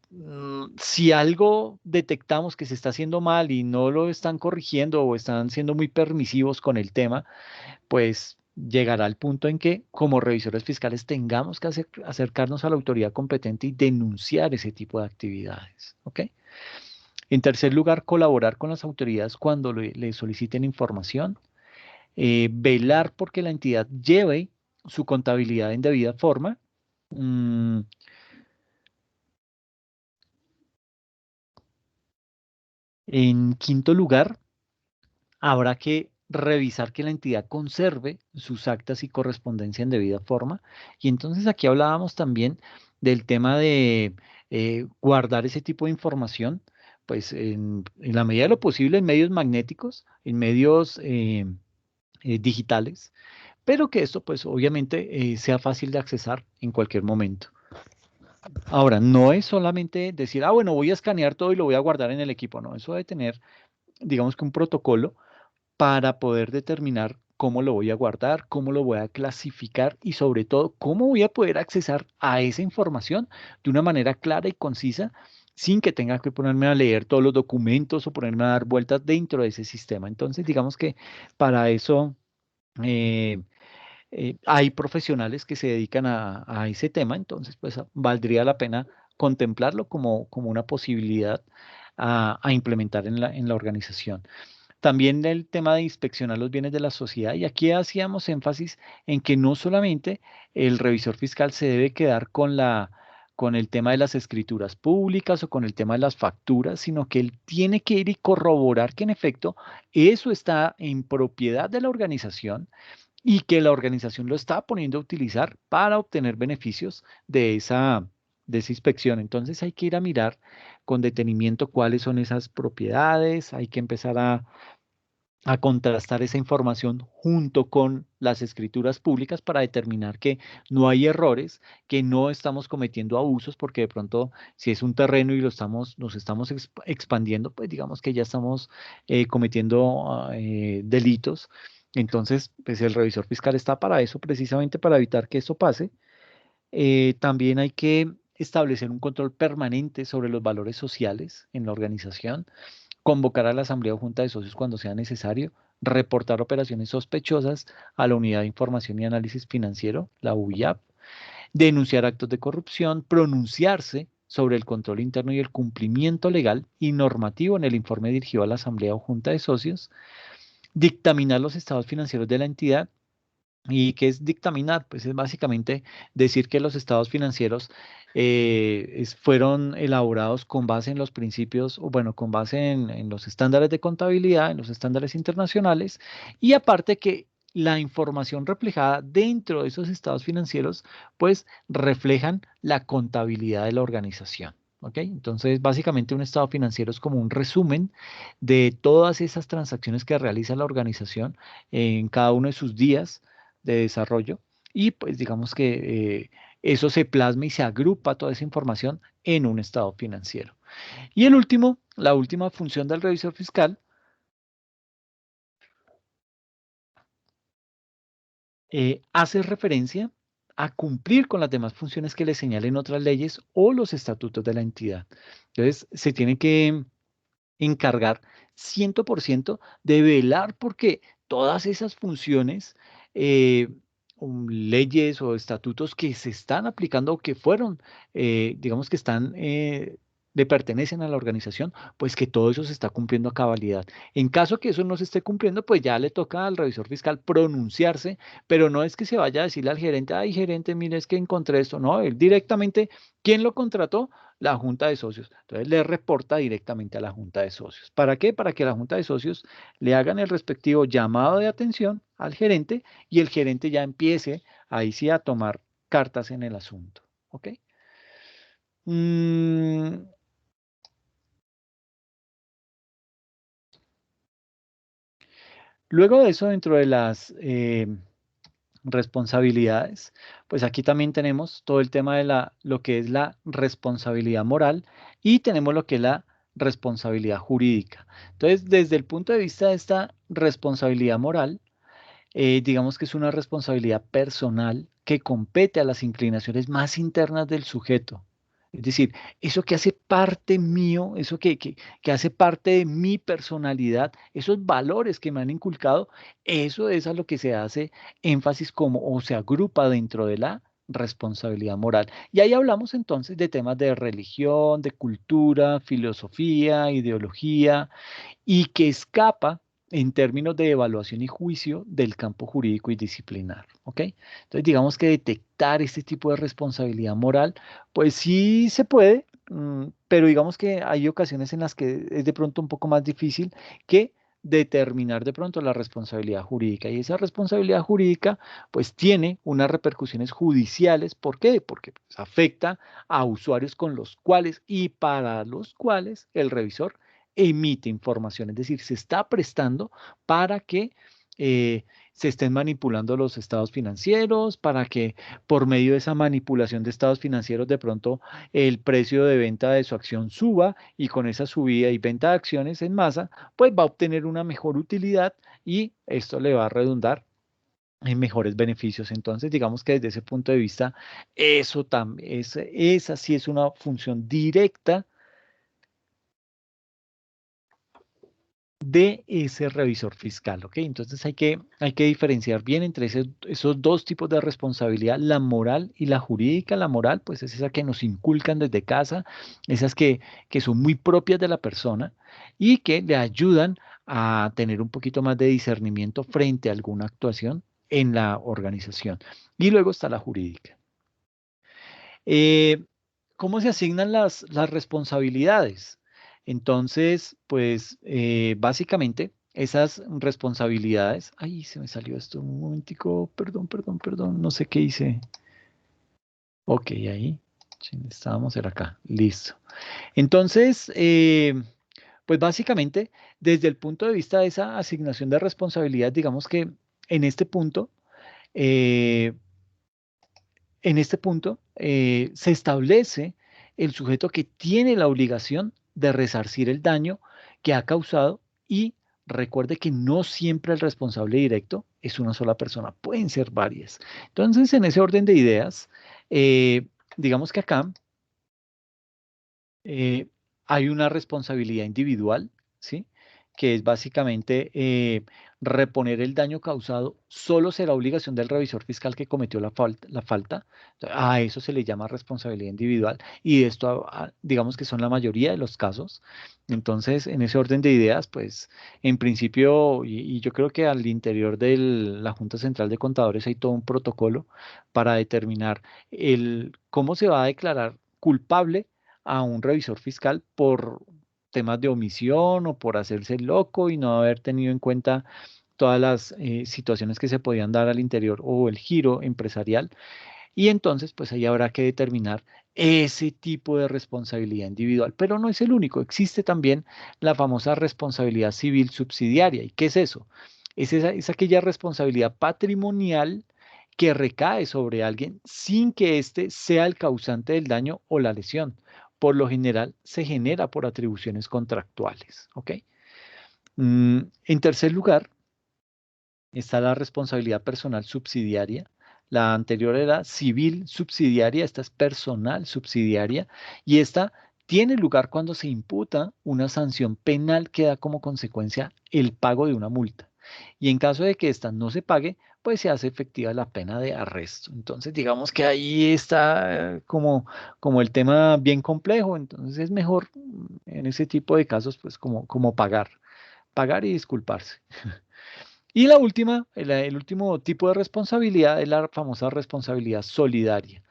si algo detectamos que se está haciendo mal y no lo están corrigiendo o están siendo muy permisivos con el tema, pues llegará el punto en que como revisores fiscales tengamos que acercarnos a la autoridad competente y denunciar ese tipo de actividades. ¿Ok? En tercer lugar, colaborar con las autoridades cuando le soliciten información, velar porque la entidad lleve su contabilidad en debida forma. Mm, en quinto lugar, habrá que revisar que la entidad conserve sus actas y correspondencia en debida forma. Y entonces aquí hablábamos también del tema de guardar ese tipo de información, pues en la medida de lo posible en medios magnéticos, en medios digitales, pero que esto pues obviamente sea fácil de accesar en cualquier momento. Ahora, no es solamente decir, ah, bueno, voy a escanear todo y lo voy a guardar en el equipo, no, eso debe tener, digamos que un protocolo para poder determinar cómo lo voy a guardar, cómo lo voy a clasificar y sobre todo cómo voy a poder accesar a esa información de una manera clara y concisa sin que tenga que ponerme a leer todos los documentos o ponerme a dar vueltas dentro de ese sistema. Entonces, digamos que para eso eh, hay profesionales que se dedican a ese tema, entonces pues valdría la pena contemplarlo como una posibilidad a implementar en la organización. También el tema de inspeccionar los bienes de la sociedad. Y aquí hacíamos énfasis en que no solamente el revisor fiscal se debe quedar con el tema de las escrituras públicas o con el tema de las facturas, sino que él tiene que ir y corroborar que en efecto eso está en propiedad de la organización y que la organización lo está poniendo a utilizar para obtener beneficios de esa inspección. Entonces hay que ir a mirar con detenimiento cuáles son esas propiedades, hay que empezar a contrastar esa información junto con las escrituras públicas para determinar que no hay errores, que no estamos cometiendo abusos, porque de pronto si es un terreno y nos estamos expandiendo, pues digamos que ya estamos cometiendo delitos. Entonces, pues el revisor fiscal está para eso, precisamente para evitar que eso pase. También hay que establecer un control permanente sobre los valores sociales en la organización, convocar a la asamblea o junta de socios cuando sea necesario, reportar operaciones sospechosas a la Unidad de Información y Análisis Financiero, la UIAP, denunciar actos de corrupción, pronunciarse sobre el control interno y el cumplimiento legal y normativo en el informe dirigido a la asamblea o junta de socios, dictaminar los estados financieros de la entidad. ¿Y qué es dictaminar? Pues es básicamente decir que los estados financieros fueron elaborados con base en los principios, o bueno, con base en los estándares de contabilidad, en los estándares internacionales, y aparte que la información reflejada dentro de esos estados financieros, pues reflejan la contabilidad de la organización. ¿Ok? Entonces, básicamente un estado financiero es como un resumen de todas esas transacciones que realiza la organización en cada uno de sus días de desarrollo. Y pues digamos que eso se plasma y se agrupa toda esa información en un estado financiero. Y el último, la última función del revisor fiscal, hace referencia a cumplir con las demás funciones que le señalen otras leyes o los estatutos de la entidad. Entonces, se tiene que encargar 100% de velar porque todas esas funciones, leyes o estatutos que se están aplicando o que fueron, digamos que están, le pertenecen a la organización, pues que todo eso se está cumpliendo a cabalidad. En caso que eso no se esté cumpliendo, pues ya le toca al revisor fiscal pronunciarse, pero no es que se vaya a decirle al gerente, ay, gerente, mire, es que encontré esto. No, él directamente, ¿quién lo contrató? La junta de socios. Entonces le reporta directamente a la junta de socios. ¿Para qué? Para que la junta de socios le hagan el respectivo llamado de atención al gerente y el gerente ya empiece ahí sí a tomar cartas en el asunto. ¿Ok? Mm, luego de eso, dentro de las responsabilidades, pues aquí también tenemos todo el tema de lo que es la responsabilidad moral y tenemos lo que es la responsabilidad jurídica. Entonces, desde el punto de vista de esta responsabilidad moral, digamos que es una responsabilidad personal que compete a las inclinaciones más internas del sujeto. Es decir, eso que hace parte mío, eso que hace parte de mi personalidad, esos valores que me han inculcado, eso es a lo que se hace énfasis como o se agrupa dentro de la responsabilidad moral. Y ahí hablamos entonces de temas de religión, de cultura, filosofía, ideología, y que escapa en términos de evaluación y juicio del campo jurídico y disciplinar. ¿Ok? Entonces, digamos que detectar este tipo de responsabilidad moral, pues sí se puede, pero digamos que hay ocasiones en las que es de pronto un poco más difícil que determinar de pronto la responsabilidad jurídica. Y esa responsabilidad jurídica, pues tiene unas repercusiones judiciales. ¿Por qué? Porque pues, afecta a usuarios con los cuales y para los cuales el revisor emite información, es decir, se está prestando para que eh, se estén manipulando los estados financieros, para que por medio de esa manipulación de estados financieros de pronto el precio de venta de su acción suba y con esa subida y venta de acciones en masa, pues va a obtener una mejor utilidad y esto le va a redundar en mejores beneficios. Entonces, digamos que desde ese punto de vista, eso también, esa sí es una función directa de ese revisor fiscal, ¿ok? Entonces hay que diferenciar bien entre esos dos tipos de responsabilidad, la moral y la jurídica. La moral, pues es esa que nos inculcan desde casa, esas que son muy propias de la persona y que le ayudan a tener un poquito más de discernimiento frente a alguna actuación en la organización. Y luego está la jurídica. Eh, ¿Cómo se asignan las responsabilidades? Entonces, pues básicamente esas responsabilidades, ay, se me salió esto un momentico, perdón, perdón, perdón, no sé qué hice. Ok, ahí, chin, estábamos, era acá, listo. Entonces, pues básicamente, desde el punto de vista de esa asignación de responsabilidad, digamos que en este punto, eh, se establece el sujeto que tiene la obligación de resarcir el daño que ha causado y recuerde que no siempre el responsable directo es una sola persona, pueden ser varias. Entonces, en ese orden de ideas, digamos que acá eh, hay una responsabilidad individual, ¿sí? Que es básicamente reponer el daño causado, solo será obligación del revisor fiscal que cometió la falta. A eso se le llama responsabilidad individual y esto, digamos que son la mayoría de los casos. Entonces, en ese orden de ideas, pues, en principio, y yo creo que al interior de la Junta Central de Contadores hay todo un protocolo para determinar cómo se va a declarar culpable a un revisor fiscal por temas de omisión o por hacerse loco y no haber tenido en cuenta todas las situaciones que se podían dar al interior o el giro empresarial. Y entonces, pues ahí habrá que determinar ese tipo de responsabilidad individual. Pero no es el único, existe también la famosa responsabilidad civil subsidiaria. ¿Y qué es eso? Es aquella responsabilidad patrimonial que recae sobre alguien sin que éste sea el causante del daño o la lesión. Por lo general, se genera por atribuciones contractuales. ¿Ok? En tercer lugar, está la responsabilidad personal subsidiaria. La anterior era civil subsidiaria, esta es personal subsidiaria y esta tiene lugar cuando se imputa una sanción penal que da como consecuencia el pago de una multa. Y en caso de que ésta no se pague, pues se hace efectiva la pena de arresto. Entonces, digamos que ahí está como el tema bien complejo. Entonces, es mejor en ese tipo de casos, pues como pagar y disculparse. Y la última, el último tipo de responsabilidad es la famosa responsabilidad solidaria.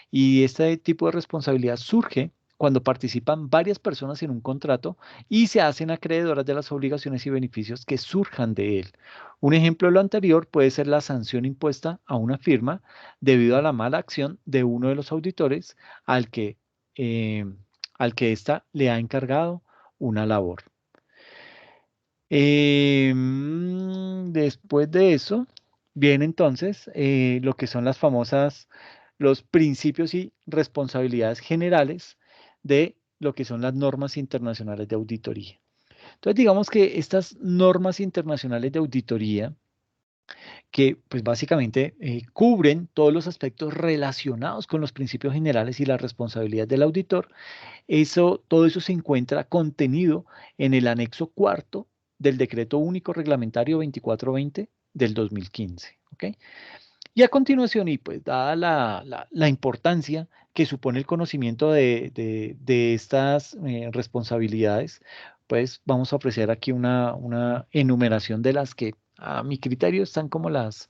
Y este tipo de responsabilidad surge cuando participan varias personas en un contrato y se hacen acreedoras de las obligaciones y beneficios que surjan de él. Un ejemplo de lo anterior puede ser la sanción impuesta a una firma debido a la mala acción de uno de los auditores al que, eh, al que ésta le ha encargado una labor. Después de eso, viene entonces lo que son las famosas, los principios y responsabilidades generales de lo que son las normas internacionales de auditoría. Entonces, digamos que estas normas internacionales de auditoría, que pues básicamente cubren todos los aspectos relacionados con los principios generales y la responsabilidad del auditor, todo eso se encuentra contenido en el anexo cuarto del Decreto Único Reglamentario 2420 del 2015. ¿Ok? Y a continuación, y pues dada la importancia que supone el conocimiento de estas responsabilidades, pues vamos a ofrecer aquí una enumeración de las que a mi criterio son como las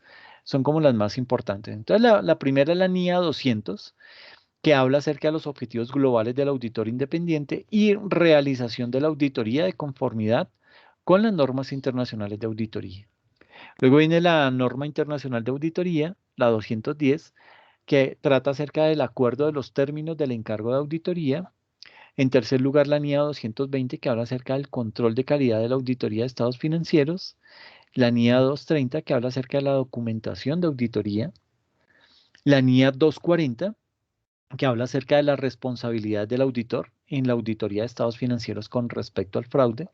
más importantes. Entonces, la primera es la NIA 200 que habla acerca de los objetivos globales del auditor independiente y realización de la auditoría de conformidad con las normas internacionales de auditoría. Luego viene la norma internacional de auditoría, la 210, que trata acerca del acuerdo de los términos del encargo de auditoría. En tercer lugar, la NIA 220, que habla acerca del control de calidad de la auditoría de estados financieros. La NIA 230, que habla acerca de la documentación de auditoría. La NIA 240, que habla acerca de la responsabilidad del auditor en la auditoría de estados financieros con respecto al fraude.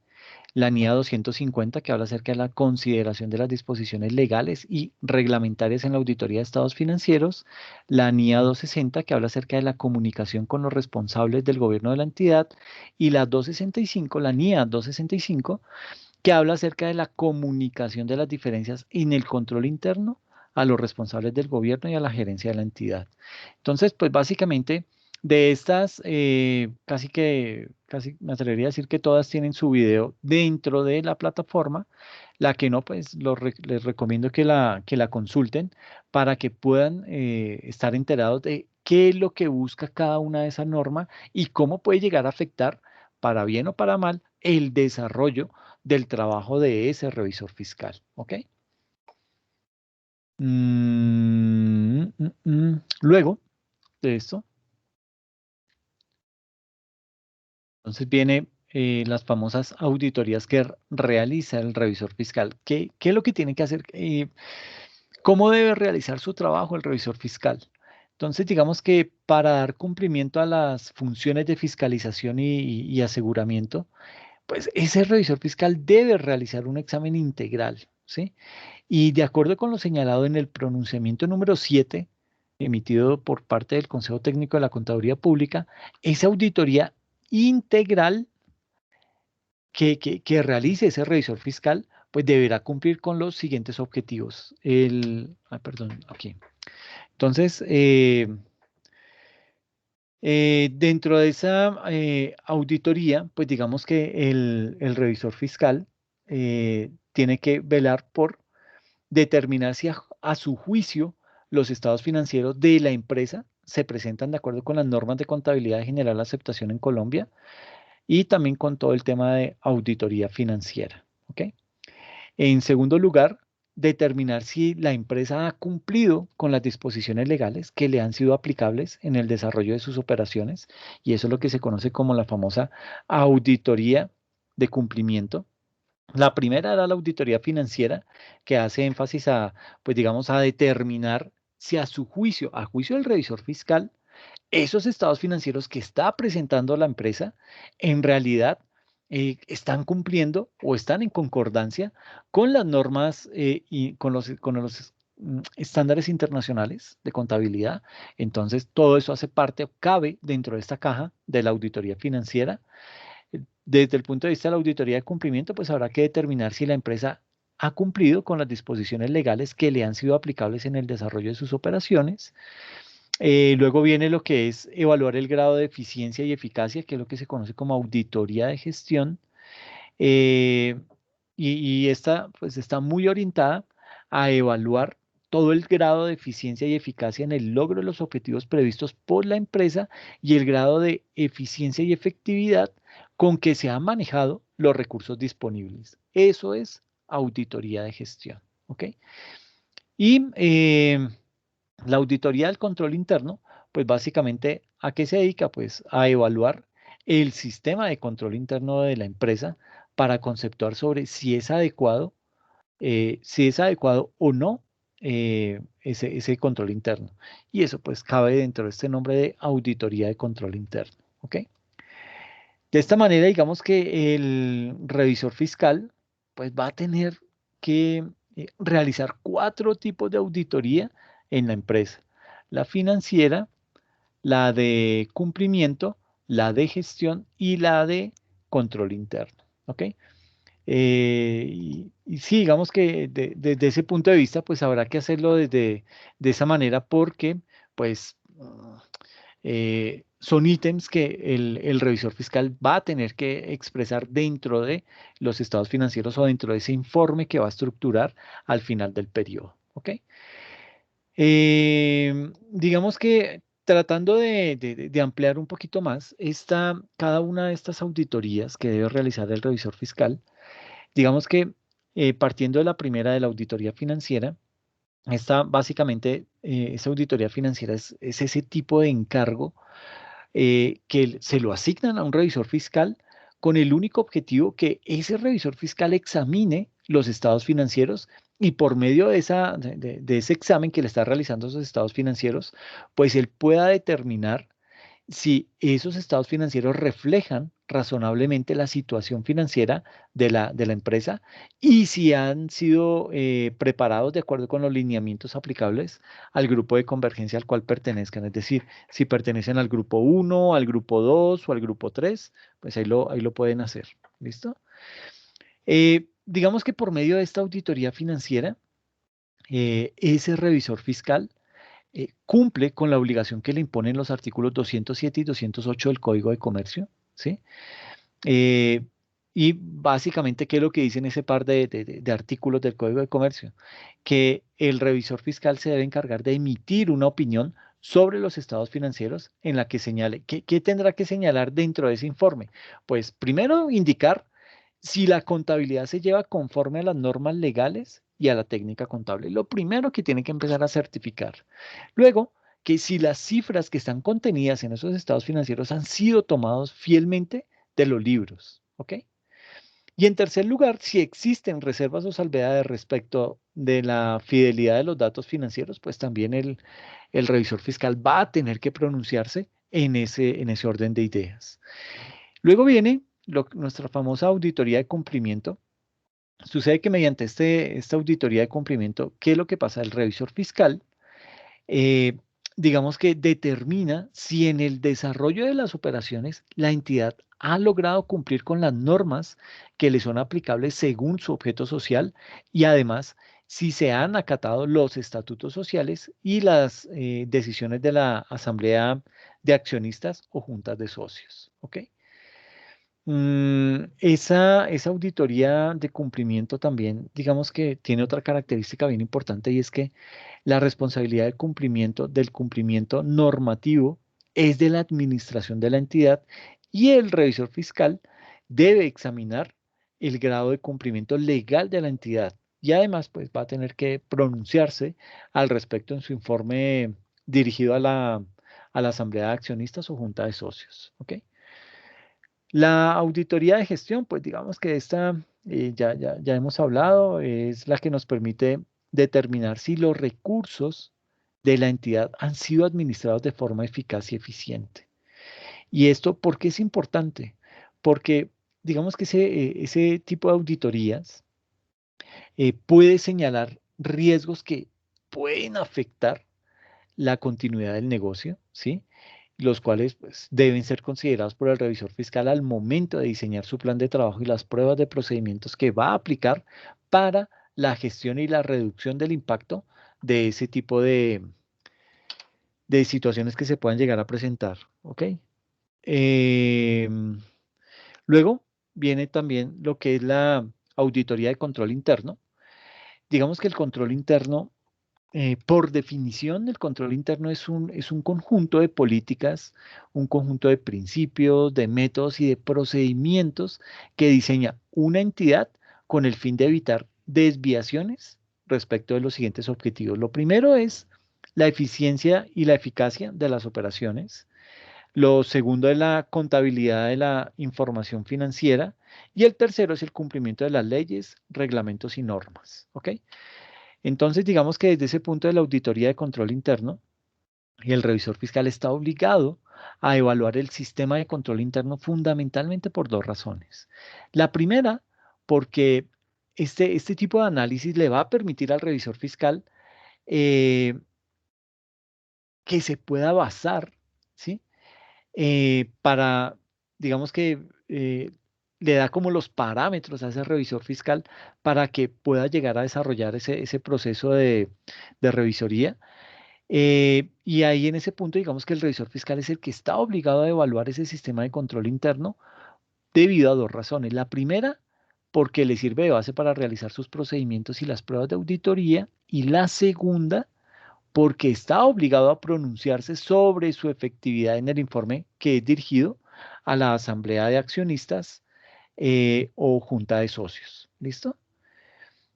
La NIA 250, que habla acerca de la consideración de las disposiciones legales y reglamentarias en la auditoría de estados financieros. La NIA 260, que habla acerca de la comunicación con los responsables del gobierno de la entidad. Y la 265, la NIA 265, que habla acerca de la comunicación de las diferencias en el control interno a los responsables del gobierno y a la gerencia de la entidad. Entonces, pues básicamente de estas, casi me atrevería a decir que todas tienen su video dentro de la plataforma. La que no, pues les recomiendo que la consulten para que puedan estar enterados de qué es lo que busca cada una de esas normas y cómo puede llegar a afectar, para bien o para mal, el desarrollo del trabajo de ese revisor fiscal. ¿Ok? Luego de esto, entonces viene las famosas auditorías que realiza el revisor fiscal. ¿Qué es lo que tiene que hacer? ¿Cómo debe realizar su trabajo el revisor fiscal? Entonces, digamos que para dar cumplimiento a las funciones de fiscalización y aseguramiento, pues ese revisor fiscal debe realizar un examen integral, ¿sí? Y de acuerdo con lo señalado en el pronunciamiento número 7 emitido por parte del Consejo Técnico de la Contaduría Pública, esa auditoría integral que realice ese revisor fiscal, pues deberá cumplir con los siguientes objetivos. Perdón, aquí. Entonces, dentro de esa auditoría, pues digamos que el revisor fiscal tiene que velar por determinar si a su juicio los estados financieros de la empresa se presentan de acuerdo con las normas de contabilidad de general aceptación en Colombia y también con todo el tema de auditoría financiera. ¿Ok? En segundo lugar, determinar si la empresa ha cumplido con las disposiciones legales que le han sido aplicables en el desarrollo de sus operaciones, y eso es lo que se conoce como la famosa auditoría de cumplimiento. La primera era la auditoría financiera, que hace énfasis a, pues digamos, a determinar si a juicio del revisor fiscal, esos estados financieros que está presentando la empresa en realidad están cumpliendo o están en concordancia con las normas y con los estándares internacionales de contabilidad. Entonces, todo eso hace parte, cabe dentro de esta caja de la auditoría financiera. Desde el punto de vista de la auditoría de cumplimiento, pues habrá que determinar si la empresa ha cumplido con las disposiciones legales que le han sido aplicables en el desarrollo de sus operaciones. Luego viene lo que es evaluar el grado de eficiencia y eficacia, que es lo que se conoce como auditoría de gestión. Eh, y esta pues está muy orientada a evaluar todo el grado de eficiencia y eficacia en el logro de los objetivos previstos por la empresa y el grado de eficiencia y efectividad con que se han manejado los recursos disponibles. Eso es auditoría de gestión. ¿Ok? Y la auditoría del control interno, pues básicamente, ¿a qué se dedica? Pues a evaluar el sistema de control interno de la empresa para conceptuar sobre si es adecuado o no ese control interno. Y eso pues cabe dentro de este nombre de auditoría de control interno. ¿Ok? De esta manera, digamos que el revisor fiscal pues va a tener que realizar cuatro tipos de auditoría en la empresa: la financiera, la de cumplimiento, la de gestión y la de control interno. ¿Ok? Y sí, digamos que desde ese punto de vista, pues habrá que hacerlo de esa manera porque, pues, son ítems que el revisor fiscal va a tener que expresar dentro de los estados financieros o dentro de ese informe que va a estructurar al final del periodo. ¿Ok? Digamos que tratando de ampliar un poquito más, cada una de estas auditorías que debe realizar el revisor fiscal, digamos que partiendo de la primera de la auditoría financiera, básicamente, esa auditoría financiera es ese tipo de encargo que se lo asignan a un revisor fiscal con el único objetivo que ese revisor fiscal examine los estados financieros y por medio de ese examen que le está realizando esos estados financieros, pues él pueda determinar si esos estados financieros reflejan razonablemente la situación financiera de la empresa y si han sido preparados de acuerdo con los lineamientos aplicables al grupo de convergencia al cual pertenezcan. Es decir, si pertenecen al grupo uno, al grupo 2 o al grupo 3, pues ahí lo pueden hacer. ¿Listo? Digamos que por medio de esta auditoría financiera, ese revisor fiscal cumple con la obligación que le imponen los artículos 207 y 208 del Código de Comercio, ¿sí? Eh, y básicamente, ¿qué es lo que dicen ese par de artículos del Código de Comercio? Que el revisor fiscal se debe encargar de emitir una opinión sobre los estados financieros en la que señale, ¿qué tendrá que señalar dentro de ese informe? Pues primero indicar si la contabilidad se lleva conforme a las normas legales y a la técnica contable. Lo primero que tiene que empezar a certificar. Luego, que si las cifras que están contenidas en esos estados financieros han sido tomados fielmente de los libros. ¿Ok? Y en tercer lugar, si existen reservas o salvedades respecto de la fidelidad de los datos financieros, pues también el revisor fiscal va a tener que pronunciarse en ese orden de ideas. Luego viene nuestra famosa auditoría de cumplimiento. Sucede que mediante esta auditoría de cumplimiento, ¿qué es lo que pasa? El revisor fiscal, eh, digamos que determina si en el desarrollo de las operaciones la entidad ha logrado cumplir con las normas que le son aplicables según su objeto social y además si se han acatado los estatutos sociales y las decisiones de la asamblea de accionistas o juntas de socios. ¿Ok? Esa auditoría de cumplimiento también, digamos que tiene otra característica bien importante y es que la responsabilidad del cumplimiento normativo es de la administración de la entidad y el revisor fiscal debe examinar el grado de cumplimiento legal de la entidad y además pues va a tener que pronunciarse al respecto en su informe dirigido a la Asamblea de Accionistas o Junta de Socios. ¿Ok? La auditoría de gestión, pues digamos que esta, ya hemos hablado, es la que nos permite determinar si los recursos de la entidad han sido administrados de forma eficaz y eficiente. ¿Y esto por qué es importante? Porque digamos que ese tipo de auditorías puede señalar riesgos que pueden afectar la continuidad del negocio, ¿sí? Los cuales pues, deben ser considerados por el revisor fiscal al momento de diseñar su plan de trabajo y las pruebas de procedimientos que va a aplicar para la gestión y la reducción del impacto de ese tipo de situaciones que se puedan llegar a presentar, ¿ok? Em, Luego viene también lo que es la auditoría de control interno. Digamos que el control interno por definición, el control interno es un conjunto de políticas, un conjunto de principios, de métodos y de procedimientos que diseña una entidad con el fin de evitar desviaciones respecto de los siguientes objetivos. Lo primero es la eficiencia y la eficacia de las operaciones. Lo segundo es la contabilidad de la información financiera. Y el tercero es el cumplimiento de las leyes, reglamentos y normas. ¿Ok? Entonces, digamos que desde ese punto de la auditoría de control interno, el revisor fiscal está obligado a evaluar el sistema de control interno fundamentalmente por dos razones. La primera, porque este tipo de análisis le va a permitir al revisor fiscal eh, que se pueda basar, ¿sí? Para, digamos que le da como los parámetros a ese revisor fiscal para que pueda llegar a desarrollar ese proceso de revisoría. Y ahí en ese punto, digamos que el revisor fiscal es el que está obligado a evaluar ese sistema de control interno debido a dos razones. La primera, porque le sirve de base para realizar sus procedimientos y las pruebas de auditoría. Y la segunda, porque está obligado a pronunciarse sobre su efectividad en el informe que es dirigido a la asamblea de accionistas o junta de socios. ¿Listo?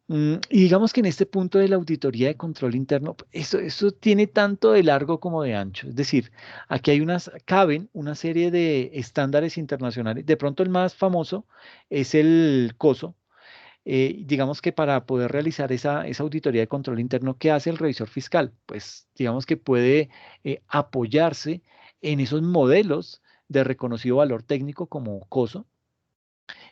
Y digamos que en este punto de la auditoría de control interno, eso tiene tanto de largo como de ancho. Es decir, aquí caben una serie de estándares internacionales. De pronto el más famoso es el COSO. Digamos que para poder realizar esa auditoría de control interno, ¿qué hace el revisor fiscal? Pues digamos que puede apoyarse en esos modelos de reconocido valor técnico como COSO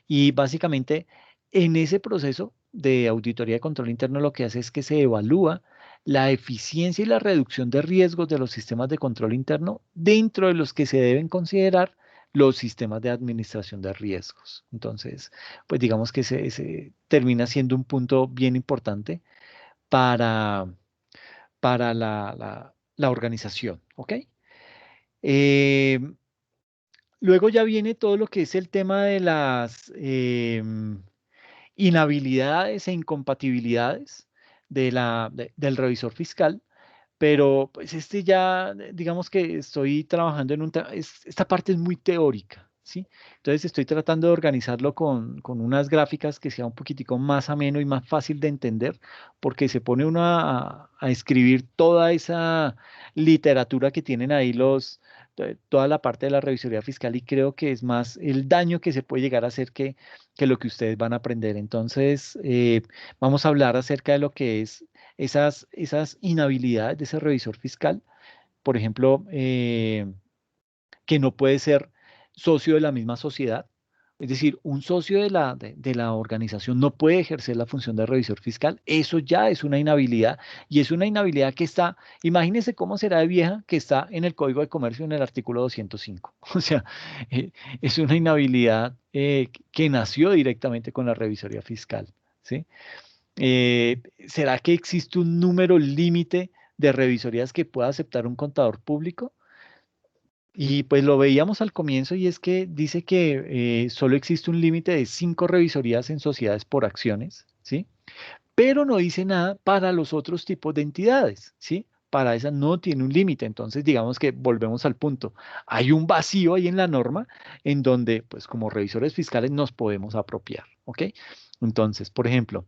y básicamente en ese proceso de auditoría de control interno lo que hace es que se evalúa la eficiencia y la reducción de riesgos de los sistemas de control interno dentro de los que se deben considerar los sistemas de administración de riesgos. Entonces, pues digamos que ese termina siendo un punto bien importante para, para la organización. ¿Ok? Eh, Luego ya viene todo lo que es el tema de las inhabilidades e incompatibilidades del revisor fiscal, pero pues ya, digamos que estoy trabajando esta parte es muy teórica, ¿sí? Entonces estoy tratando de organizarlo con unas gráficas que sea un poquitico más ameno y más fácil de entender, porque se pone uno a escribir toda esa literatura que tienen ahí toda la parte de la revisoría fiscal y creo que es más el daño que se puede llegar a hacer que lo que ustedes van a aprender. Entonces, vamos a hablar acerca de lo que es esas inhabilidades de ese revisor fiscal. Por ejemplo, que no puede ser socio de la misma sociedad. Es decir, un socio de la organización no puede ejercer la función de revisor fiscal. Eso ya es una inhabilidad y es una inhabilidad que está, imagínense cómo será de vieja que está en el Código de Comercio en el artículo 205. O sea, eh, es una inhabilidad que nació directamente con la revisoría fiscal. ¿Sí? ¿Será que existe un número límite de revisorías que pueda aceptar un contador público? Y pues lo veíamos al comienzo y es que dice que solo existe un límite de 5 revisorías en sociedades por acciones, ¿sí? Pero no dice nada para los otros tipos de entidades, ¿sí? Para esa no tiene un límite. Entonces, digamos que volvemos al punto. Hay un vacío ahí en la norma en donde, pues como revisores fiscales nos podemos apropiar, ¿ok? Entonces, por ejemplo,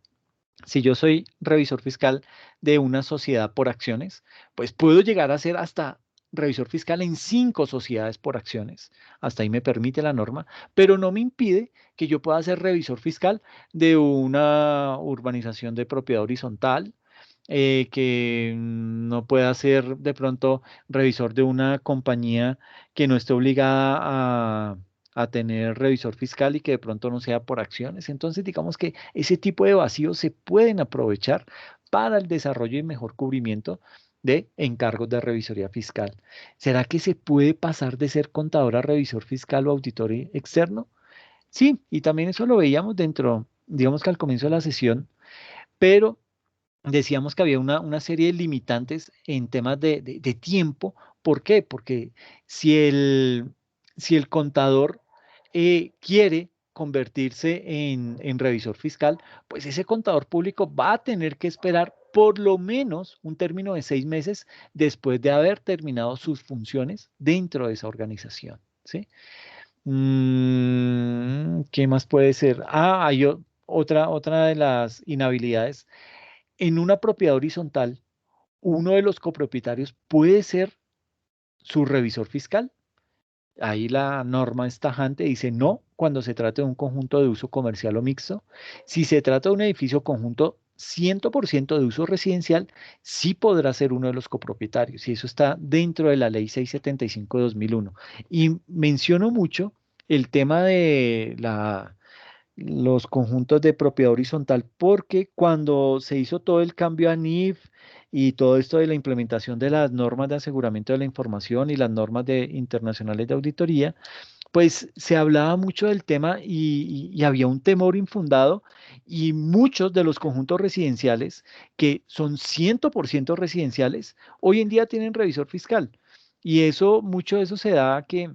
si yo soy revisor fiscal de una sociedad por acciones, pues puedo llegar a ser hasta revisor fiscal en 5 sociedades por acciones. Hasta ahí me permite la norma, pero no me impide que yo pueda ser revisor fiscal de una urbanización de propiedad horizontal, que no pueda ser de pronto revisor de una compañía que no esté obligada a tener revisor fiscal y que de pronto no sea por acciones. Entonces, digamos que ese tipo de vacíos se pueden aprovechar para el desarrollo y mejor cubrimiento de encargos de revisoría fiscal. ¿Será que se puede pasar de ser contador a revisor fiscal o auditor externo? Sí, y también eso lo veíamos dentro, digamos que al comienzo de la sesión, pero decíamos que había una serie de limitantes en temas de tiempo. ¿Por qué? Porque si el contador quiere convertirse en revisor fiscal, pues ese contador público va a tener que esperar por lo menos un término de 6 meses después de haber terminado sus funciones dentro de esa organización, ¿sí? ¿Qué más puede ser? Hay otra de las inhabilidades en una propiedad horizontal, uno de los copropietarios puede ser su revisor fiscal. Ahí la norma es tajante, dice no cuando se trata de un conjunto de uso comercial o mixto. Si se trata de un edificio conjunto 100% de uso residencial, sí podrá ser uno de los copropietarios. Y eso está dentro de la ley 675 de 2001. Y menciono mucho el tema de los conjuntos de propiedad horizontal, porque cuando se hizo todo el cambio a NIF y todo esto de la implementación de las normas de aseguramiento de la información y las normas internacionales de auditoría, pues se hablaba mucho del tema y había un temor infundado y muchos de los conjuntos residenciales que son 100% residenciales, hoy en día tienen revisor fiscal. Y eso, mucho de eso se da a que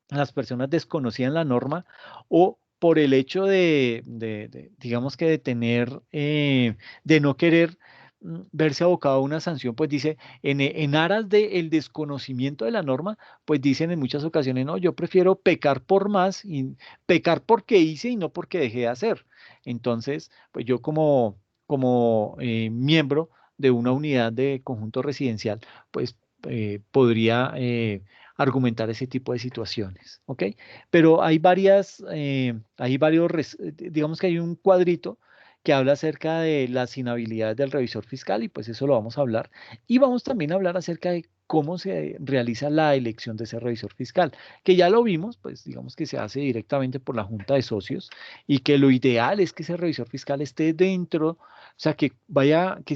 las personas desconocían la norma o por el hecho digamos que de tener, de no querer verse abocado a una sanción, pues dice, en aras del desconocimiento de la norma, pues dicen en muchas ocasiones, no, yo prefiero pecar por más y pecar porque hice y no porque dejé de hacer. Entonces, pues yo como miembro de una unidad de conjunto residencial, pues podría argumentar ese tipo de situaciones, ¿ok? Pero digamos que hay un cuadrito que habla acerca de las inhabilidades del revisor fiscal y pues eso lo vamos a hablar. Y vamos también a hablar acerca de cómo se realiza la elección de ese revisor fiscal, que ya lo vimos, pues digamos que se hace directamente por la Junta de Socios y que lo ideal es que ese revisor fiscal esté dentro, o sea, que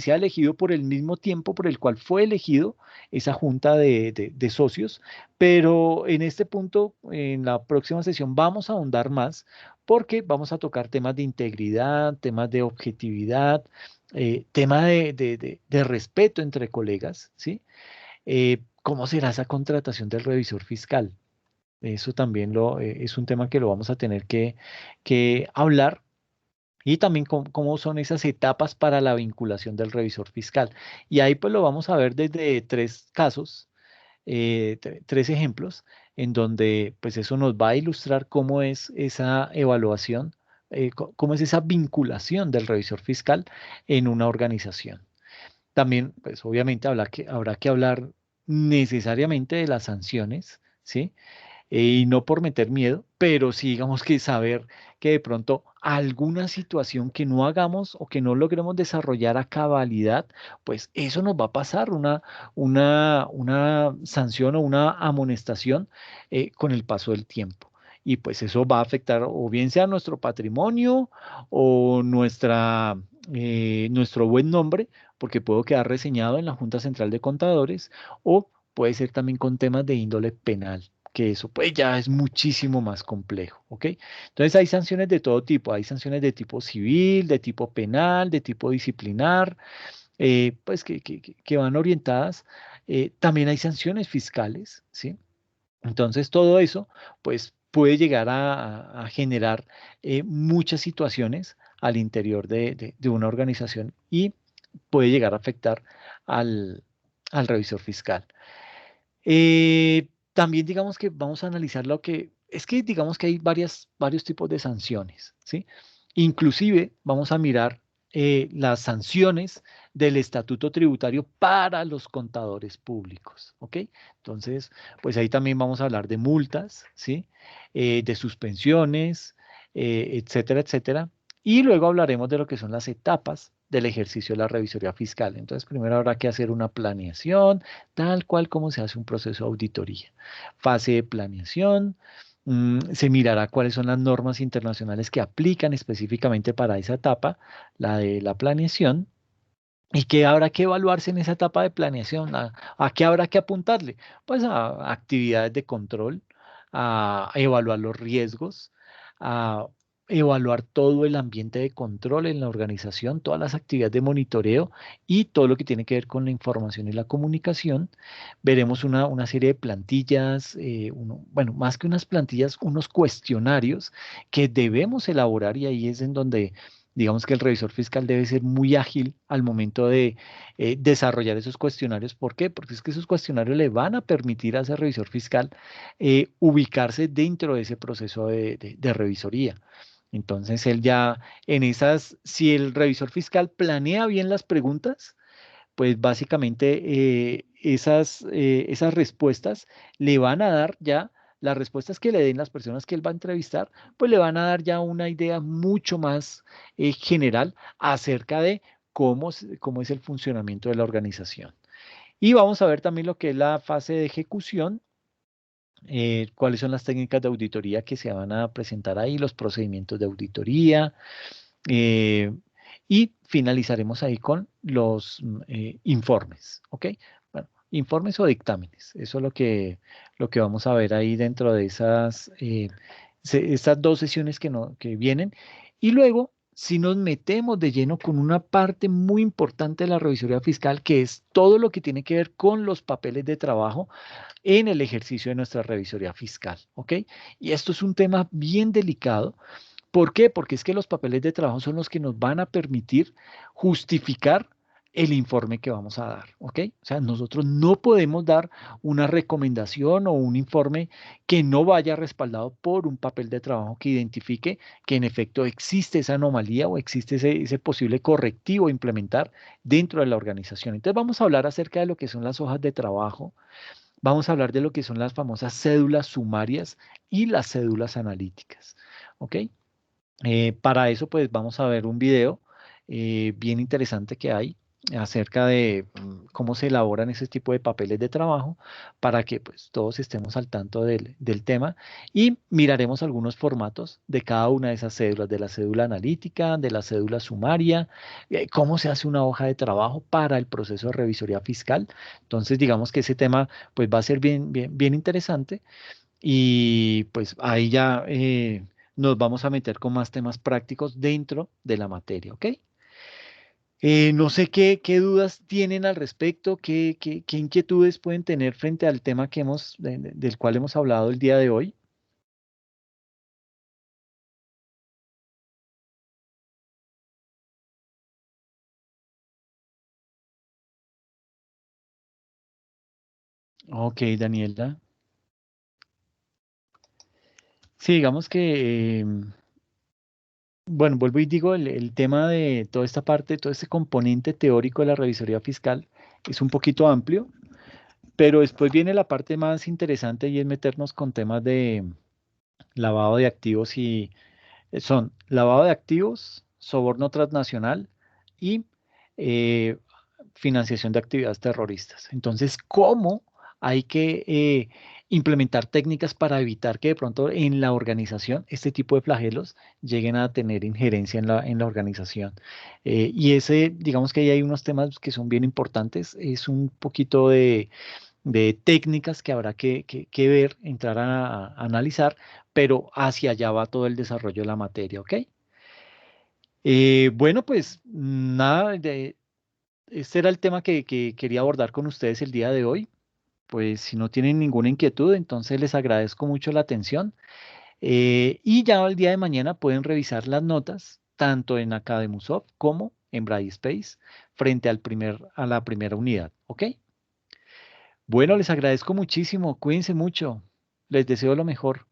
sea elegido por el mismo tiempo por el cual fue elegido esa Junta de Socios, pero en este punto, en la próxima sesión, vamos a ahondar más porque vamos a tocar temas de integridad, temas de objetividad, tema de respeto entre colegas, ¿sí? ¿Cómo será esa contratación del revisor fiscal? Eso también es un tema que lo vamos a tener que hablar. Y también cómo son esas etapas para la vinculación del revisor fiscal. Y ahí pues lo vamos a ver desde 3 casos, 3 ejemplos, en donde pues eso nos va a ilustrar cómo es esa evaluación, cómo es esa vinculación del revisor fiscal en una organización. También, pues obviamente habrá que hablar necesariamente de las sanciones, ¿sí? Y no por meter miedo, pero sí digamos que saber que de pronto alguna situación que no hagamos o que no logremos desarrollar a cabalidad, pues eso nos va a pasar una sanción o una amonestación con el paso del tiempo. Y pues eso va a afectar o bien sea nuestro patrimonio o nuestro buen nombre, porque puedo quedar reseñado en la Junta Central de Contadores, o puede ser también con temas de índole penal, que eso pues ya es muchísimo más complejo, ¿ok? Entonces hay sanciones de todo tipo, hay sanciones de tipo civil, de tipo penal, de tipo disciplinar, pues que van orientadas. También hay sanciones fiscales, ¿sí? Entonces, todo eso, pues, puede llegar a generar muchas situaciones al interior de una organización y puede llegar a afectar al revisor fiscal. También digamos que vamos a analizar lo que, es que digamos que hay varios tipos de sanciones, ¿sí? Inclusive vamos a mirar las sanciones del estatuto tributario para los contadores públicos, ¿ok? Entonces, pues ahí también vamos a hablar de multas, ¿sí? De suspensiones, etcétera, etcétera. Y luego hablaremos de lo que son las etapas del ejercicio de la revisoría fiscal. Entonces, primero habrá que hacer una planeación, tal cual como se hace un proceso de auditoría. Fase de planeación, se mirará cuáles son las normas internacionales que aplican específicamente para esa etapa, la de la planeación. ¿Y qué habrá que evaluarse en esa etapa de planeación? ¿A qué habrá que apuntarle? Pues a actividades de control, a evaluar los riesgos, a evaluar todo el ambiente de control en la organización, todas las actividades de monitoreo y todo lo que tiene que ver con la información y la comunicación. Veremos una serie de plantillas, bueno, más que unas plantillas, unos cuestionarios que debemos elaborar y ahí es en donde digamos que el revisor fiscal debe ser muy ágil al momento de desarrollar esos cuestionarios. ¿Por qué? Porque es que esos cuestionarios le van a permitir a ese revisor fiscal ubicarse dentro de ese proceso de revisoría. Entonces, él ya en esas, si el revisor fiscal planea bien las preguntas, pues básicamente esas respuestas le van a dar ya, las respuestas que le den las personas que él va a entrevistar, pues le van a dar ya una idea mucho más general acerca de cómo es el funcionamiento de la organización. Y vamos a ver también lo que es la fase de ejecución, cuáles son las técnicas de auditoría que se van a presentar ahí, los procedimientos de auditoría, eh, y finalizaremos ahí con los informes, ¿ok? Bueno, informes o dictámenes. Eso es lo que vamos a ver ahí dentro de estas dos sesiones que vienen. Y luego, si nos metemos de lleno con una parte muy importante de la revisoría fiscal, que es todo lo que tiene que ver con los papeles de trabajo en el ejercicio de nuestra revisoría fiscal, ¿ok? Y esto es un tema bien delicado. ¿Por qué? Porque es que los papeles de trabajo son los que nos van a permitir justificar el informe que vamos a dar, ¿ok? O sea, nosotros no podemos dar una recomendación o un informe que no vaya respaldado por un papel de trabajo que identifique que en efecto existe esa anomalía o existe ese posible correctivo a implementar dentro de la organización. Entonces vamos a hablar acerca de lo que son las hojas de trabajo, vamos a hablar de lo que son las famosas cédulas sumarias y las cédulas analíticas, ¿ok? Para eso, pues vamos a ver un video bien interesante que hay acerca de cómo se elaboran ese tipo de papeles de trabajo para que pues todos estemos al tanto del tema y miraremos algunos formatos de cada una de esas cédulas, de la cédula analítica, de la cédula sumaria, cómo se hace una hoja de trabajo para el proceso de revisoría fiscal. Entonces, digamos que ese tema pues va a ser bien, bien, bien interesante. Y pues ahí ya nos vamos a meter con más temas prácticos dentro de la materia, ¿ok? No sé qué dudas tienen al respecto, qué inquietudes pueden tener frente al tema del cual hemos hablado el día de hoy. Ok, Daniela. Sí, digamos que, bueno, vuelvo y digo, el tema de toda esta parte, todo este componente teórico de la revisoría fiscal es un poquito amplio, pero después viene la parte más interesante y es meternos con temas de lavado de activos y son lavado de activos, soborno transnacional y eh, financiación de actividades terroristas. Entonces, ¿cómo hay que implementar técnicas para evitar que de pronto en la organización este tipo de flagelos lleguen a tener injerencia en la organización? Y digamos que ahí hay unos temas que son bien importantes. Es un poquito de técnicas que habrá que ver, entrar a analizar, pero hacia allá va todo el desarrollo de la materia, ¿ok? Bueno, pues nada, este era el tema que quería abordar con ustedes el día de hoy. pues si no tienen ninguna inquietud, entonces les agradezco mucho la atención. Y ya el día de mañana pueden revisar las notas, tanto en Academusoft como en Brightspace, frente a la primera unidad. ¿Ok? Bueno, les agradezco muchísimo. Cuídense mucho. Les deseo lo mejor.